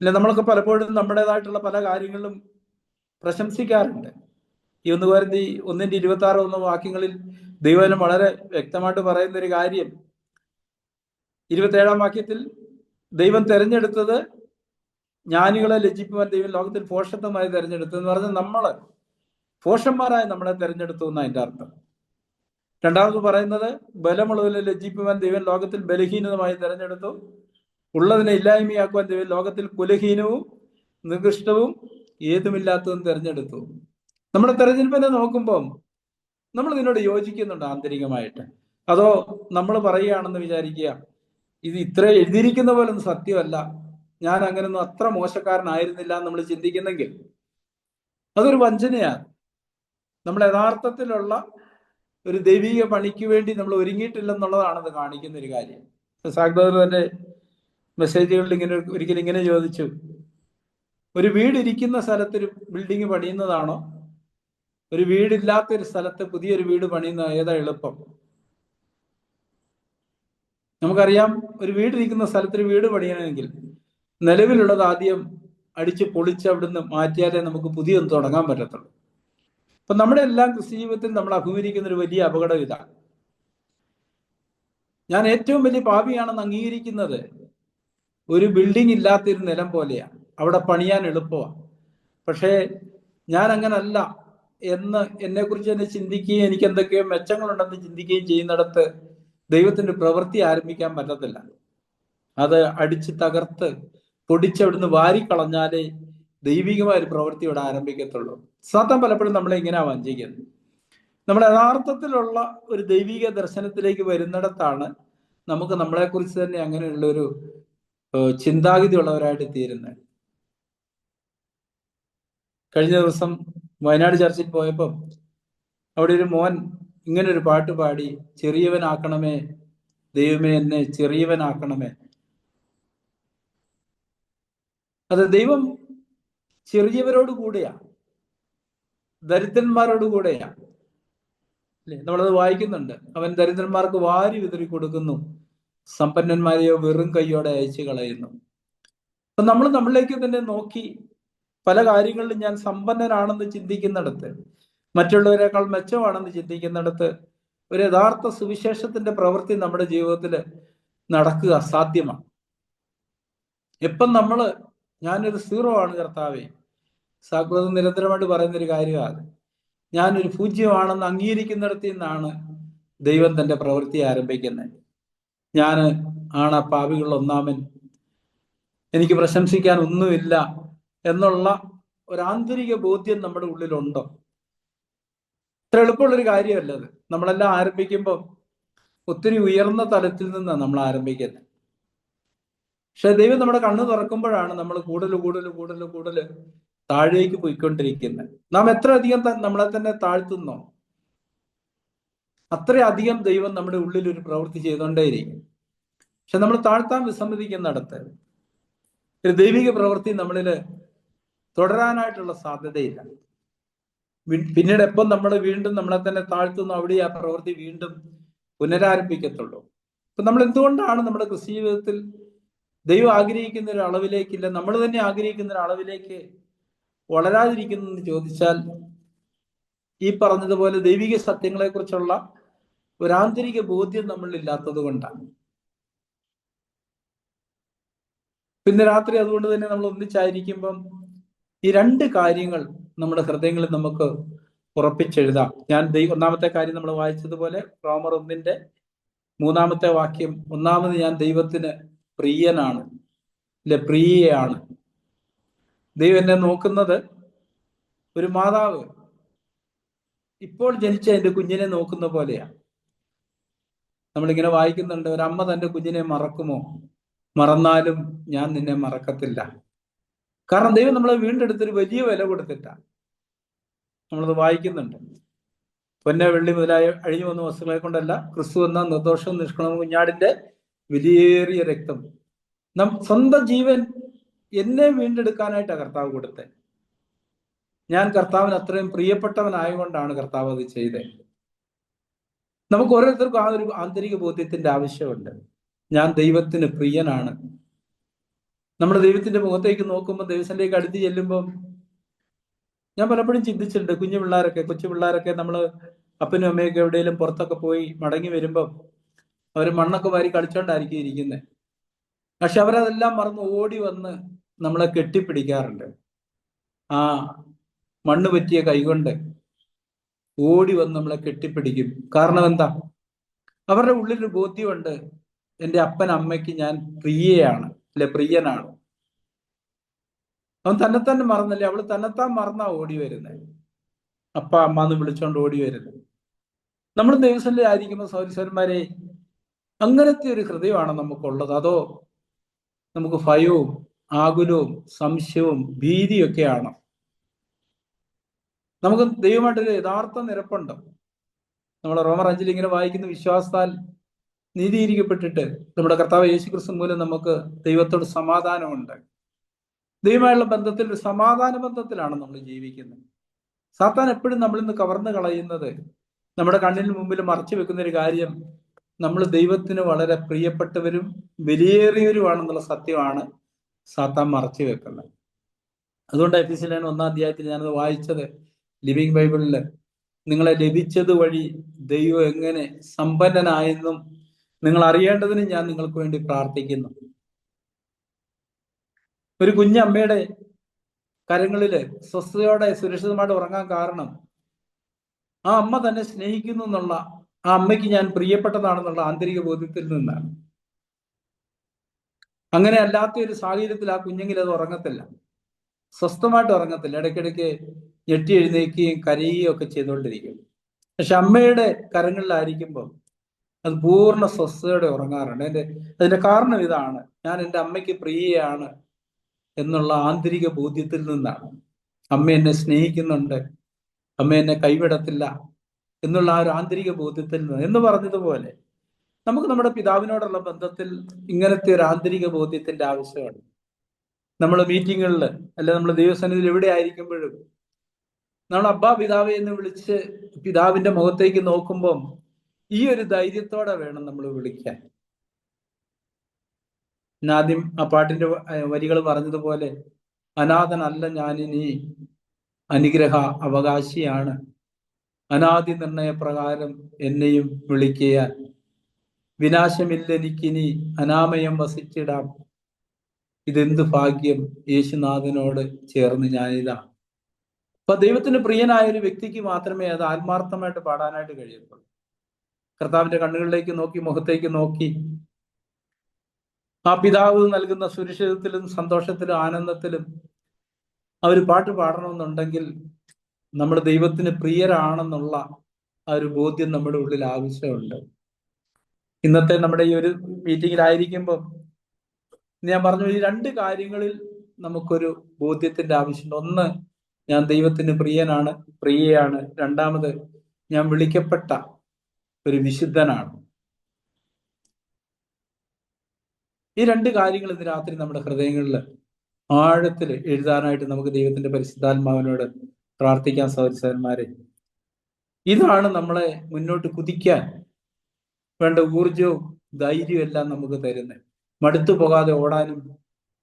ഇല്ല, നമ്മളൊക്കെ പലപ്പോഴും നമ്മുടേതായിട്ടുള്ള പല കാര്യങ്ങളിലും പ്രശംസിക്കാറുണ്ട്. ഈ 1 കൊരിന്ത്യർ 1:26 വാക്യങ്ങളിൽ ദൈവം വളരെ വ്യക്തമായിട്ട് പറയുന്ന ഒരു കാര്യം, 27-ാം വാക്യത്തിൽ ദൈവം തെരഞ്ഞെടുത്തത് ജ്ഞാനികളെ ലജ്ജിക്കുവാൻ ദൈവം ലോകത്തിൽ ഭോഷത്വമായി തെരഞ്ഞെടുത്തു എന്ന് പറഞ്ഞാൽ നമ്മള് ഭോഷന്മാരായി നമ്മളെ തെരഞ്ഞെടുത്തു എന്ന് അതിന്റെ അർത്ഥം. രണ്ടാമത് പറയുന്നത്, ബലമുള്ളതിനെ ലജ്ജിക്കുവാൻ ദൈവം ലോകത്തിൽ ബലഹീനമായി തെരഞ്ഞെടുത്തു. ഉള്ളതിനെ ഇല്ലായ്മയാക്കുവാൻ ദൈവം ലോകത്തിൽ കുലഹീനവും നികൃഷ്ടവും ഏതുമില്ലാത്തതും തെരഞ്ഞെടുത്തു. നമ്മുടെ തെരഞ്ഞെടുപ്പിനെ നോക്കുമ്പം നമ്മൾ ഇതിനോട് യോജിക്കുന്നുണ്ട് ആന്തരികമായിട്ട്? അതോ നമ്മൾ പറയുകയാണെന്ന് വിചാരിക്കുക, ഇത് ഇത്ര എഴുതിയിരിക്കുന്ന പോലൊന്നും സത്യമല്ല, ഞാൻ അങ്ങനൊന്നും അത്ര മോശക്കാരനായിരുന്നില്ല നമ്മൾ ചിന്തിക്കുന്നെങ്കിൽ അതൊരു വഞ്ചനയാണ്. നമ്മൾ യഥാർത്ഥത്തിലുള്ള ഒരു ദൈവിക പണിക്ക് വേണ്ടി നമ്മൾ ഒരുങ്ങിയിട്ടില്ലെന്നുള്ളതാണത് കാണിക്കുന്ന ഒരു കാര്യം. സാഗ്ദാർ തന്റെ മെസ്സേജുകളിൽ ഒരിക്കലും ഇങ്ങനെ ചോദിച്ചു, ഒരു വീട് ഇരിക്കുന്ന സ്ഥലത്ത് ഒരു ബിൽഡിങ് പണിയുന്നതാണോ, ഒരു വീടില്ലാത്തൊരു സ്ഥലത്ത് പുതിയൊരു വീട് പണിയുന്ന ഏതാ എളുപ്പം? നമുക്കറിയാം, ഒരു വീടിരിക്കുന്ന സ്ഥലത്തൊരു വീട് പണിയണമെങ്കിൽ നിലവിലുള്ളത് ആദ്യം അടിച്ച് പൊളിച്ച് അവിടുന്ന് മാറ്റിയാലേ നമുക്ക് പുതിയൊന്നും തുടങ്ങാൻ പറ്റത്തുള്ളൂ. അപ്പൊ നമ്മുടെ എല്ലാം ക്രിസ്ത്യ ജീവിതത്തിൽ നമ്മൾ അഭിമുഖീകരിക്കുന്ന ഒരു വലിയ അപകടം ഇതാണ്. ഞാൻ ഏറ്റവും വലിയ പാപിയാണെന്ന് അംഗീകരിക്കുന്നത് ഒരു ബിൽഡിംഗ് ഇല്ലാത്തൊരു നിലം പോലെയാണ്. അവിടെ പണിയാൻ എളുപ്പമാണ്. പക്ഷേ ഞാൻ അങ്ങനല്ല എന്ന് എന്നെക്കുറിച്ച് തന്നെ ചിന്തിക്കുകയും എനിക്ക് എന്തൊക്കെയോ മെച്ചങ്ങളുണ്ടെന്ന് ചിന്തിക്കുകയും ചെയ്യുന്നിടത്ത് ദൈവത്തിന്റെ പ്രവൃത്തി ആരംഭിക്കാൻ പറ്റത്തില്ല. അത് അടിച്ച് തകർത്ത് പൊടിച്ചവിടുന്ന് വാരിക്കളഞ്ഞാലേ ദൈവികമായ ഒരു പ്രവൃത്തി ഇവിടെ ആരംഭിക്കത്തുള്ളൂ. സാത്താൻ പലപ്പോഴും നമ്മളെ ഇങ്ങനെ വഞ്ചിക്കുന്നത്. നമ്മൾ യഥാർത്ഥത്തിലുള്ള ഒരു ദൈവിക ദർശനത്തിലേക്ക് വരുന്നിടത്താണ് നമുക്ക് നമ്മളെക്കുറിച്ച് തന്നെ അങ്ങനെയുള്ള ഒരു ചിന്താഗതി ഉള്ളവരായിട്ട് തീരുന്നത്. കഴിഞ്ഞ ദിവസം വയനാട് ചർച്ചിൽ പോയപ്പം അവിടെ ഒരു മോൻ ഇങ്ങനെ ഒരു പാട്ട് പാടി, ചെറിയവനാക്കണമേ ദൈവമേ എന്നെ ചെറിയവനാക്കണമേ. അത് ദൈവം ചെറിയവരോട് കൂടെയാ, ദരിദ്രന്മാരോട് കൂടെയാ. അല്ലെ, നമ്മളത് വായിക്കുന്നുണ്ട്. അവൻ ദരിദ്രന്മാർക്ക് വാരി വിതറി കൊടുക്കുന്നു, സമ്പന്നന്മാരെയോ വെറും കൈയോടെ അയച്ചു കളയുന്നു. അപ്പൊ നമ്മൾ നമ്മളിലേക്ക് തന്നെ നോക്കി പല കാര്യങ്ങളിലും ഞാൻ സമ്പന്നനാണെന്ന് ചിന്തിക്കുന്നിടത്ത്, മറ്റുള്ളവരെക്കാൾ മെച്ചമാണെന്ന് ചിന്തിക്കുന്നിടത്ത് ഒരു യഥാർത്ഥ സുവിശേഷത്തിന്റെ പ്രവൃത്തി നമ്മുടെ ജീവിതത്തിൽ നടക്കുക അസാധ്യമാണ്. എപ്പം നമ്മള് ഞാനൊരു സീറോ ആണ് കർത്താവേ, സാഗ്ദാർ നിരന്തരമായിട്ട് പറയുന്നൊരു കാര്യമാണ്, ഞാനൊരു പൂജ്യമാണെന്ന് അംഗീകരിക്കുന്നിടത്തിൽ നിന്നാണ് ദൈവം തന്റെ പ്രവൃത്തി ആരംഭിക്കുന്നത്. ഞാൻ ആണ് പാപികളിൽ ഒന്നാമൻ, എനിക്ക് പ്രശംസിക്കാൻ ഒന്നുമില്ല എന്നുള്ള ഒരു ആന്തരിക ബോധ്യം നമ്മുടെ ഉള്ളിലുണ്ടോ? ഇത്ര എളുപ്പമുള്ളൊരു കാര്യമല്ല അത്. നമ്മളെല്ലാം ആരംഭിക്കുമ്പോൾ ഒത്തിരി ഉയർന്ന തലത്തിൽ നിന്നാണ് നമ്മൾ ആരംഭിക്കുന്നത്. പക്ഷെ ദൈവം നമ്മുടെ കണ്ണ് തുറക്കുമ്പോഴാണ് നമ്മൾ കൂടുതൽ കൂടുതൽ കൂടുതൽ കൂടുതൽ താഴേക്ക് പോയിക്കൊണ്ടിരിക്കുന്നത്. നാം എത്ര അധികം നമ്മളെ തന്നെ താഴ്ത്തുന്നോ അത്രയധികം ദൈവം നമ്മുടെ ഉള്ളിൽ ഒരു പ്രവൃത്തി ചെയ്തുകൊണ്ടേയിരിക്കും. പക്ഷെ നമ്മൾ താഴ്ത്താൻ വിസമ്മതിക്കുന്നിടത്ത് ഒരു ദൈവിക പ്രവൃത്തി നമ്മളിൽ തുടരാനായിട്ടുള്ള സാധ്യതയില്ല. പിന്നീട് എപ്പം നമ്മൾ വീണ്ടും നമ്മളെ തന്നെ താഴ്ത്തുന്നു, അവിടെ ആ പ്രവൃത്തി വീണ്ടും പുനരാരംഭിക്കത്തുള്ളൂ. അപ്പൊ നമ്മൾ എന്തുകൊണ്ടാണ് നമ്മുടെ ക്രിസ്തീയ ജീവിതത്തിൽ ദൈവം ആഗ്രഹിക്കുന്ന ഒരു അളവിലേക്കില്ല, നമ്മൾ തന്നെ ആഗ്രഹിക്കുന്ന ഒരു അളവിലേക്ക് വളരാതിരിക്കുന്നു എന്ന് ചോദിച്ചാൽ, ഈ പറഞ്ഞതുപോലെ ദൈവിക സത്യങ്ങളെ കുറിച്ചുള്ള ഒരു ആന്തരിക ബോധ്യം നമ്മളിൽ ഇല്ലാത്തത് കൊണ്ടാണ്. പിന്നെ രാത്രി അതുകൊണ്ട് തന്നെ നമ്മൾ ഒന്നിച്ചായിരിക്കുമ്പം ഈ രണ്ട് കാര്യങ്ങൾ നമ്മുടെ ഹൃദയങ്ങളിൽ നമുക്ക് ഉറപ്പിച്ചെഴുതാം. ഒന്നാമത്തെ കാര്യം നമ്മൾ വായിച്ചതുപോലെ റോമർ 1:3 വാക്യം, ഒന്നാമത് ഞാൻ ദൈവത്തിന് പ്രിയനാണ്, അല്ലെ പ്രിയയാണ്. ദൈവം എന്നെ നോക്കുന്നത് ഒരു മാതാവ് ഇപ്പോൾ ജനിച്ച എന്റെ കുഞ്ഞിനെ നോക്കുന്ന പോലെയാണ്. നമ്മളിങ്ങനെ വായിക്കുന്നുണ്ട്, ഒരമ്മ തന്റെ കുഞ്ഞിനെ മറക്കുമോ? മറന്നാലും ഞാൻ നിന്നെ മറക്കത്തില്ല. കാരണം ദൈവം നമ്മളെ വീണ്ടെടുത്തൊരു വലിയ വില കൊടുത്തിട്ടാണ്. നമ്മളത് വായിക്കുന്നുണ്ട്. പൊന്ന വെള്ളി മുതലായ അഴിഞ്ഞു വന്ന വസ്തുക്കളെ കൊണ്ടല്ല, ക്രിസ്തു എന്ന നിർദോഷവും നിഷ്കളങ്കവും കുഞ്ഞാടിന്റെ വിലയേറിയ രക്തം, സ്വന്തം ജീവൻ എന്നെ വീണ്ടെടുക്കാനായിട്ടാണ് കർത്താവ് കൊടുത്തത്. ഞാൻ കർത്താവിന് അത്രയും പ്രിയപ്പെട്ടവനായതുകൊണ്ടാണ് കർത്താവ് അത് ചെയ്തത്. നമുക്ക് ഓരോരുത്തർക്കും ആ ഒരു ആന്തരിക ബോധ്യത്തിന്റെ ആവശ്യമുണ്ട്. ഞാൻ ദൈവത്തിന് പ്രിയനാണ്. നമ്മൾ ദൈവത്തിന്റെ മുഖത്തേക്ക് നോക്കുമ്പോൾ, ദൈവത്തിലേക്ക് അടുത്ത് ചെല്ലുമ്പോൾ, ഞാൻ പലപ്പോഴും ചിന്തിച്ചിട്ടുണ്ട്, കൊച്ചു പിള്ളേരൊക്കെ നമ്മൾ അപ്പനും അമ്മയൊക്കെ എവിടെയെങ്കിലും പുറത്തൊക്കെ പോയി മടങ്ങി വരുമ്പം അവർ മണ്ണൊക്കെ വാരി കളിച്ചോണ്ടായിരിക്കും ഇരിക്കുന്നത്. പക്ഷെ അവരതെല്ലാം മറന്ന് ഓടി വന്ന് നമ്മളെ കെട്ടിപ്പിടിക്കാറുണ്ട്. ആ മണ്ണ് പറ്റിയ കൈകൊണ്ട് ഓടി വന്ന് നമ്മളെ കെട്ടിപ്പിടിക്കും. കാരണം എന്താ? അവരുടെ ഉള്ളിലൊരു ബോധ്യമുണ്ട്, എൻ്റെ അപ്പൻ അമ്മയ്ക്ക് ഞാൻ പ്രിയയാണ്, അല്ലെ പ്രിയനാണ്. അവൻ തന്നെത്താൻ മറന്നല്ലേ, അവള് തന്നെത്താൻ മറന്നാ ഓടി വരുന്നത്, അപ്പ അമ്മ എന്ന് വിളിച്ചോണ്ട് ഓടി വരുന്നത്. നമ്മൾ ദൈവസന്നിധിയിൽ ആയിരിക്കുമ്പോൾ സഹോദരന്മാരെ, അങ്ങനത്തെ ഒരു ഹൃദയമാണ് നമുക്കുള്ളത്? അതോ നമുക്ക് ഭയവും ആകുലവും സംശയവും ഭീതിയൊക്കെയാണ്? നമുക്ക് ദൈവമായിട്ടൊരു യഥാർത്ഥ നിരപ്പുണ്ട്. നമ്മൾ റോമർ 5 ഇങ്ങനെ വായിക്കുന്ന, വിശ്വാസത്താൽ നീതീകരിക്കപ്പെട്ടിട്ട് നമ്മുടെ കർത്താവ് യേശുക്രിസ്തു മൂലം നമുക്ക് ദൈവത്തോട് സമാധാനമുണ്ട്. ദൈവമായുള്ള ബന്ധത്തിൽ, ഒരു സമാധാന ബന്ധത്തിലാണ് നമ്മൾ ജീവിക്കുന്നത്. സാത്താൻ എപ്പോഴും നമ്മളിൽ നിന്ന് കവർന്നു കളയുന്നത്, നമ്മുടെ കണ്ണിന് മുമ്പിൽ മറച്ചു വെക്കുന്ന ഒരു കാര്യം, നമ്മൾ ദൈവത്തിന് വളരെ പ്രിയപ്പെട്ടവരും വിലയേറിയവരുമാണെന്നുള്ള സത്യമാണ് സാത്താൻ മറച്ചു വെക്കുന്നത്. അതുകൊണ്ട് എഫെസ്യർ 1 ഞാനത് വായിച്ചത് ലിവിങ് ബൈബിളില്, നിങ്ങളെ ലഭിച്ചത് വഴി ദൈവം എങ്ങനെ സമ്പന്നനായെന്നും നിങ്ങൾ അറിയേണ്ടതിന് ഞാൻ നിങ്ങൾക്ക് വേണ്ടി പ്രാർത്ഥിക്കുന്നു. ഒരു കുഞ്ഞമ്മയുടെ കരങ്ങളില് സ്വസ്ഥതയോടെ സുരക്ഷിതമായിട്ട് ഉറങ്ങാൻ കാരണം ആ അമ്മ തന്നെ സ്നേഹിക്കുന്നു എന്നുള്ള, ആ അമ്മയ്ക്ക് ഞാൻ പ്രിയപ്പെട്ടതാണെന്നുള്ള ആന്തരിക ബോധ്യത്തിൽ നിന്നാണ്. അങ്ങനെ അല്ലാത്ത ഒരു സാഹചര്യത്തിൽ ആ കുഞ്ഞെങ്കിൽ അത് ഉറങ്ങത്തില്ല, സ്വസ്ഥമായിട്ട് ഉറങ്ങത്തില്ല. ഇടയ്ക്കിടയ്ക്ക് ഞെട്ടി എഴുന്നേക്കുകയും കരയുകയും ഒക്കെ ചെയ്തുകൊണ്ടിരിക്കും. പക്ഷെ അമ്മയുടെ കരങ്ങളിലായിരിക്കുമ്പോൾ അത് പൂർണ്ണ സ്വസ്ഥതയോടെ ഉറങ്ങാറുണ്ട്. അതിന്റെ കാരണം ഇതാണ്, ഞാൻ എൻ്റെ അമ്മയ്ക്ക് പ്രിയയാണ് എന്നുള്ള ആന്തരിക ബോധ്യത്തിൽ നിന്നാണ്. അമ്മ എന്നെ സ്നേഹിക്കുന്നുണ്ട്, അമ്മ എന്നെ കൈവിടത്തില്ല എന്നുള്ള ആ ഒരു ആന്തരിക ബോധ്യത്തിൽ നിന്ന്. എന്ന് പറഞ്ഞതുപോലെ നമുക്ക് നമ്മുടെ പിതാവിനോടുള്ള ബന്ധത്തിൽ ഇങ്ങനത്തെ ഒരു ആന്തരിക ബോധ്യത്തിന്റെ ആവശ്യമാണ്. നമ്മൾ മീറ്റിങ്ങുകളിൽ, അല്ലെ നമ്മൾ ദൈവസന്നിധിയിൽ എവിടെ ആയിരിക്കുമ്പോഴും നമ്മൾ അബ്ബാ പിതാവെ എന്ന് വിളിച്ച് പിതാവിന്റെ മുഖത്തേക്ക് നോക്കുമ്പം ഈ ഒരു ധൈര്യത്തോടെ വേണം നമ്മൾ വിളിക്കാൻ. ആദ്യം ആ പാട്ടിന്റെ വരികൾ പറഞ്ഞതുപോലെ, അനാഥനല്ല ഞാനിനി അനുഗ്രഹ അവകാശിയാണ്, അനാദി നിർണയപ്രകാരം എന്നെയും വിളിക്കാൻ, വിനാശമില്ലെനിക്കിനി അനാമയം വസിച്ചിടാം, ഇതെന്ത് ഭാഗ്യം യേശുനാഥനോട് ചേർന്ന് ഞാനിതാ. അപ്പൊ ദൈവത്തിന് പ്രിയനായ ഒരു വ്യക്തിക്ക് മാത്രമേ അത് ആത്മാർത്ഥമായിട്ട് പാടാനായിട്ട് കഴിയത്തുള്ളൂ. കർത്താവിന്റെ കണ്ണുകളിലേക്ക് നോക്കി, മുഖത്തേക്ക് നോക്കി, ആ പിതാവ് നൽകുന്ന സുരക്ഷിതത്തിലും സന്തോഷത്തിലും ആനന്ദത്തിലും ആ ഒരു പാട്ട് പാടണമെന്നുണ്ടെങ്കിൽ നമ്മൾ ദൈവത്തിന് പ്രിയരാണെന്നുള്ള ആ ഒരു ബോധ്യം നമ്മുടെ ഉള്ളിൽ ആവശ്യമുണ്ട്. ഇന്നത്തെ നമ്മുടെ ഈ ഒരു മീറ്റിങ്ങിലായിരിക്കുമ്പോൾ ഞാൻ പറഞ്ഞു, ഈ രണ്ട് കാര്യങ്ങളിൽ നമുക്കൊരു ബോധ്യത്തിന്റെ ആവശ്യമുണ്ട്. ഒന്ന്, ഞാൻ ദൈവത്തിന് പ്രിയനാണ്, പ്രിയയാണ്. രണ്ടാമത്, ഞാൻ വിളിക്കപ്പെട്ട ഒരു വിശുദ്ധനാണ്. ഈ രണ്ട് കാര്യങ്ങൾ ഇന്ന് രാത്രി നമ്മുടെ ഹൃദയങ്ങളിൽ ആഴത്തിൽ എഴുതാനായിട്ട് നമുക്ക് ദൈവത്തിന്റെ പരിശുദ്ധാത്മാവിനോട് പ്രാർത്ഥിക്കാൻ സഹോദരന്മാരെ. ഇതാണ് നമ്മളെ മുന്നോട്ട് കുതിക്കാൻ വേണ്ട ഊർജവും ധൈര്യവും എല്ലാം നമുക്ക് തരുന്നത്. മടുത്തു പോകാതെ ഓടാനും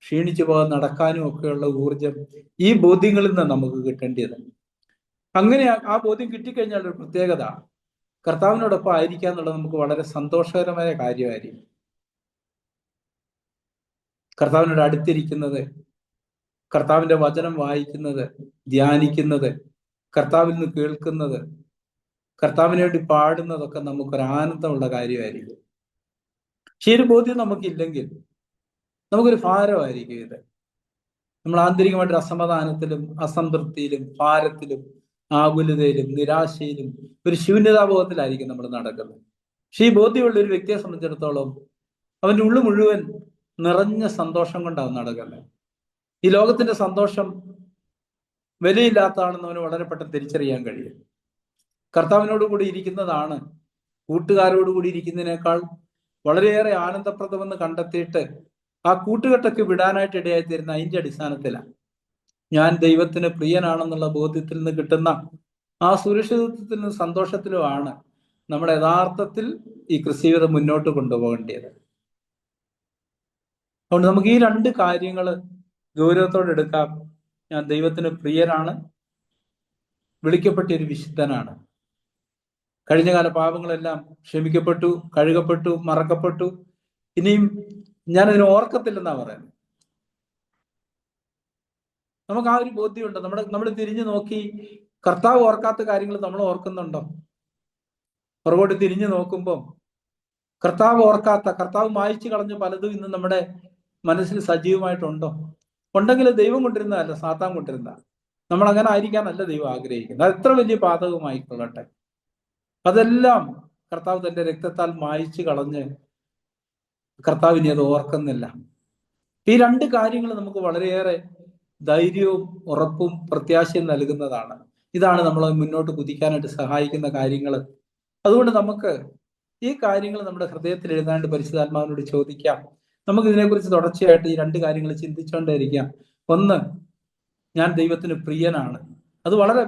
ക്ഷീണിച്ചു പോകാതെ നടക്കാനും ഒക്കെയുള്ള ഊർജം ഈ ബോധ്യങ്ങളിൽ നിന്ന് നമുക്ക് കിട്ടേണ്ടത്. അങ്ങനെ ആ ബോധ്യം കിട്ടിക്കഴിഞ്ഞാൽ ഒരു പ്രത്യേകത, കർത്താവിനോടൊപ്പം ആയിരിക്കുക എന്നുള്ളത് നമുക്ക് വളരെ സന്തോഷകരമായ കാര്യമായിരിക്കും. കർത്താവിനോട് അടുത്തിരിക്കുന്നത്, കർത്താവിന്റെ വചനം വായിക്കുന്നത്, ധ്യാനിക്കുന്നത്, കർത്താവിൽ നിന്ന് കേൾക്കുന്നത്, കർത്താവിന് വേണ്ടി പാടുന്നതൊക്കെ നമുക്കൊരു ആനന്ദമുള്ള കാര്യമായിരിക്കും. പക്ഷെ ഒരു ബോധ്യം നമുക്കില്ലെങ്കിൽ നമുക്കൊരു ഭാരമായിരിക്കും ഇത്. നമ്മൾ ആന്തരികമായിട്ട് അസമാധാനത്തിലും അസംതൃപ്തിയിലും ഭാരത്തിലും ആകുലതയിലും നിരാശയിലും ഒരു ശൂന്യതാബോധത്തിലായിരിക്കും നമ്മൾ നടക്കുന്നത്. പക്ഷെ ഈ ബോധ്യമുള്ള ഒരു വ്യക്തിയെ സംബന്ധിച്ചിടത്തോളം അവന്റെ ഉള്ളു മുഴുവൻ നിറഞ്ഞ സന്തോഷം കൊണ്ടാവും നടക്കുന്നത്. ഈ ലോകത്തിന്റെ സന്തോഷം വിലയില്ലാത്തതാണെന്ന് അവന് വളരെ പെട്ടെന്ന് തിരിച്ചറിയാൻ കഴിയും. കർത്താവിനോട് കൂടി ഇരിക്കുന്നതാണ് കൂട്ടുകാരോടുകൂടി ഇരിക്കുന്നതിനേക്കാൾ വളരെയേറെ ആനന്ദപ്രദമെന്ന് കണ്ടെത്തിയിട്ട് ആ കൂട്ടുകെട്ടൊക്കെ വിടാനായിട്ട് ഇടയായി തീരുന്ന അതിന്റെ അടിസ്ഥാനത്തിലാണ്. ഞാൻ ദൈവത്തിന് പ്രിയനാണെന്നുള്ള ബോധ്യത്തിൽ നിന്ന് കിട്ടുന്ന ആ സുരക്ഷിതത്വത്തിനും സന്തോഷത്തിലുമാണ് നമ്മുടെ യഥാർത്ഥത്തിൽ ഈ ക്രിസ്തീയത മുന്നോട്ട് കൊണ്ടുപോകേണ്ടത്. അതുകൊണ്ട് നമുക്ക് ഈ രണ്ട് കാര്യങ്ങൾ ഗൗരവത്തോടെ എടുക്കാം. ഞാൻ ദൈവത്തിന് പ്രിയനാണ്, വിളിക്കപ്പെട്ട ഒരു വിശുദ്ധനാണ്. കഴിഞ്ഞകാല പാപങ്ങളെല്ലാം ക്ഷമിക്കപ്പെട്ടു, കഴുകപ്പെട്ടു, മറക്കപ്പെട്ടു. ഇനിയും ഞാനതിനെ ഓർക്കത്തില്ലെന്നാ പറയുന്നത്. നമുക്ക് ആ ഒരു ബോധ്യമുണ്ട്. നമ്മൾ തിരിഞ്ഞു നോക്കി കർത്താവ് ഓർക്കാത്ത കാര്യങ്ങൾ നമ്മൾ ഓർക്കുന്നുണ്ടോ? പുറകോട്ട് തിരിഞ്ഞു നോക്കുമ്പോൾ കർത്താവ് ഓർക്കാത്ത, കർത്താവ് മായ്ച്ചു കളഞ്ഞ പലതും ഇന്ന് നമ്മുടെ മനസ്സിൽ സജീവമായിട്ടുണ്ടോ? ഉണ്ടെങ്കിൽ ദൈവം കൊണ്ടിരുന്നതല്ല, സാത്താൻ കൊണ്ടിരുന്ന. നമ്മൾ അങ്ങനെ ആയിരിക്കാനല്ല ദൈവം ആഗ്രഹിക്കുന്നത്. അത് എത്ര വലിയ പാതകമായിക്കൊള്ളട്ടെ, അതെല്ലാം കർത്താവ് തന്റെ രക്തത്താൽ മായ്ച്ചു കളഞ്ഞ് കർത്താവിനെ അത് ഓർക്കുന്നില്ല. ഈ രണ്ട് കാര്യങ്ങൾ നമുക്ക് വളരെയേറെ ധൈര്യവും ഉറപ്പും പ്രത്യാശയും നൽകുന്നതാണ്. ഇതാണ് നമ്മളെ മുന്നോട്ട് കുതിക്കാനായിട്ട് സഹായിക്കുന്ന കാര്യങ്ങൾ. അതുകൊണ്ട് നമുക്ക് ഈ കാര്യങ്ങൾ നമ്മുടെ ഹൃദയത്തിൽ എഴുതാണ്ട് പരിശുദ്ധാത്മാവിനോട് ചോദിക്കാം. നമുക്ക് ഇതിനെക്കുറിച്ച് തുടർച്ചയായിട്ട് ഈ രണ്ട് കാര്യങ്ങൾ ചിന്തിച്ചുകൊണ്ടേയിരിക്കാം. ഒന്ന്, ഞാൻ ദൈവത്തിന് പ്രിയനാണ്. അത് വളരെ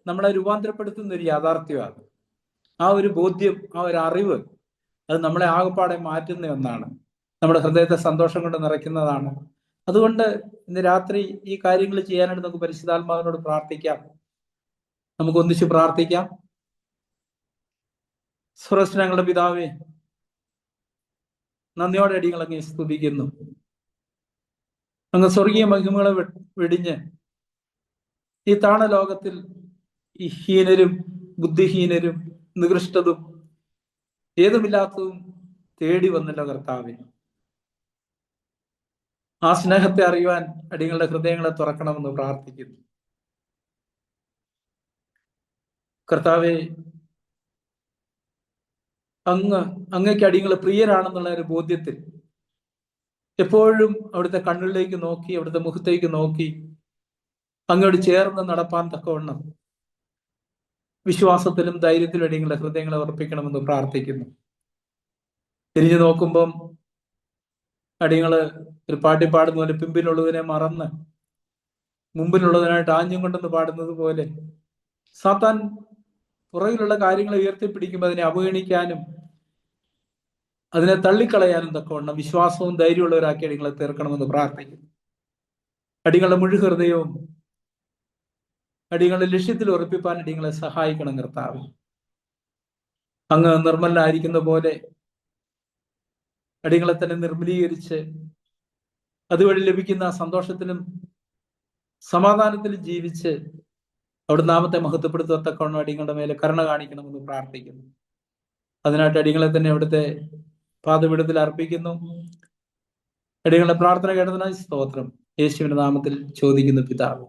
നമ്മളെ രൂപാന്തരപ്പെടുത്തുന്ന ഒരു യാഥാർത്ഥ്യമാണ്. ആ ഒരു ബോധ്യം, ആ ഒരു അറിവ്, അത് നമ്മളെ ആകപ്പാടെ മാറ്റുന്ന ഒന്നാണ്. നമ്മുടെ ഹൃദയത്തെ സന്തോഷം കൊണ്ട് നിറയ്ക്കുന്നതാണ്. അതുകൊണ്ട് ഇന്ന് രാത്രി ഈ കാര്യങ്ങൾ ചെയ്യാനായിട്ട് നമുക്ക് പരിശുദ്ധാത്മാവിനോട് പ്രാർത്ഥിക്കാം. നമുക്ക് ഒന്നിച്ച് പ്രാർത്ഥിക്കാം. സ്വർഗ്ഗസ്ഥനായ ഞങ്ങളുടെ പിതാവേ, നന്ദിയോടെ അടികളങ്ങെ സ്തുതിക്കുന്നു. അങ്ങ് സ്വർഗീയ മഹിമകളെ വെടിഞ്ഞ് ഈ താണ ലോകത്തിൽ ഈ ഹീനരും ബുദ്ധിഹീനരും നികൃഷ്ടതും ഏതുമില്ലാത്തതും തേടി വന്നല്ലോ കർത്താവേ. ആ സ്നേഹത്തെ അറിയുവാൻ അടികളുടെ ഹൃദയങ്ങളെ തുറക്കണമെന്ന് പ്രാർത്ഥിക്കുന്നു. കർത്താവെ, അങ്ങയ്ക്ക് അടികൾ പ്രിയരാണെന്നുള്ള ഒരു ബോധ്യത്തിൽ എപ്പോഴും അവിടുത്തെ കണ്ണുകളിലേക്ക് നോക്കി, അവിടുത്തെ മുഖത്തേക്ക് നോക്കി അങ്ങോട്ട് ചേർന്ന് നടപ്പാൻ തക്കവണ്ണം വിശ്വാസത്തിലും ധൈര്യത്തിലും അടികളുടെ ഹൃദയങ്ങളെ ഉറപ്പിക്കണമെന്ന് പ്രാർത്ഥിക്കുന്നു. തിരിഞ്ഞു നോക്കുമ്പം അടികള് ഒരു പാട്ടി പാടുന്ന പോലെ പിമ്പിലുള്ളതിനെ മറന്ന് മുമ്പിലുള്ളതിനായിട്ട് ആഞ്ഞും കൊണ്ടെന്ന് പാടുന്നത് പോലെ സാത്താൻ പുറകിലുള്ള കാര്യങ്ങളെ ഉയർത്തിപ്പിടിക്കുമ്പോൾ അതിനെ അവഗണിക്കാനും അതിനെ തള്ളിക്കളയാനും തക്കവണ്ണം വിശ്വാസവും ധൈര്യമുള്ളവരാക്കി അടികളെ തീർക്കണമെന്ന് പ്രാർത്ഥിക്കുന്നു. അടികളുടെ മുഴുവൻ ഹൃദയവും അടികളുടെ ലക്ഷ്യത്തിൽ ഉറപ്പിപ്പാൻ അടികളെ സഹായിക്കണം കർത്താവ്. അങ്ങ് നിർമ്മലനായിരിക്കുന്ന പോലെ അടികളെ തന്നെ നിർമ്മലീകരിച്ച് അതുവഴി ലഭിക്കുന്ന സന്തോഷത്തിലും സമാധാനത്തിലും ജീവിച്ച് അവിടെ നാമത്തെ മഹത്വപ്പെടുത്തത്തക്കവണ്ണം അടികളുടെ മേലെ കരുണ കാണിക്കണമെന്ന് പ്രാർത്ഥിക്കുന്നു. അതിനായിട്ട് അടികളെ തന്നെ അവിടുത്തെ പാദപീഠത്തിൽ അർപ്പിക്കുന്നു. അടികളുടെ പ്രാർത്ഥന കേട്ടതിനായി സ്തോത്രം. യേശുവിന്റെ നാമത്തിൽ ചോദിക്കുന്നു പിതാവ്.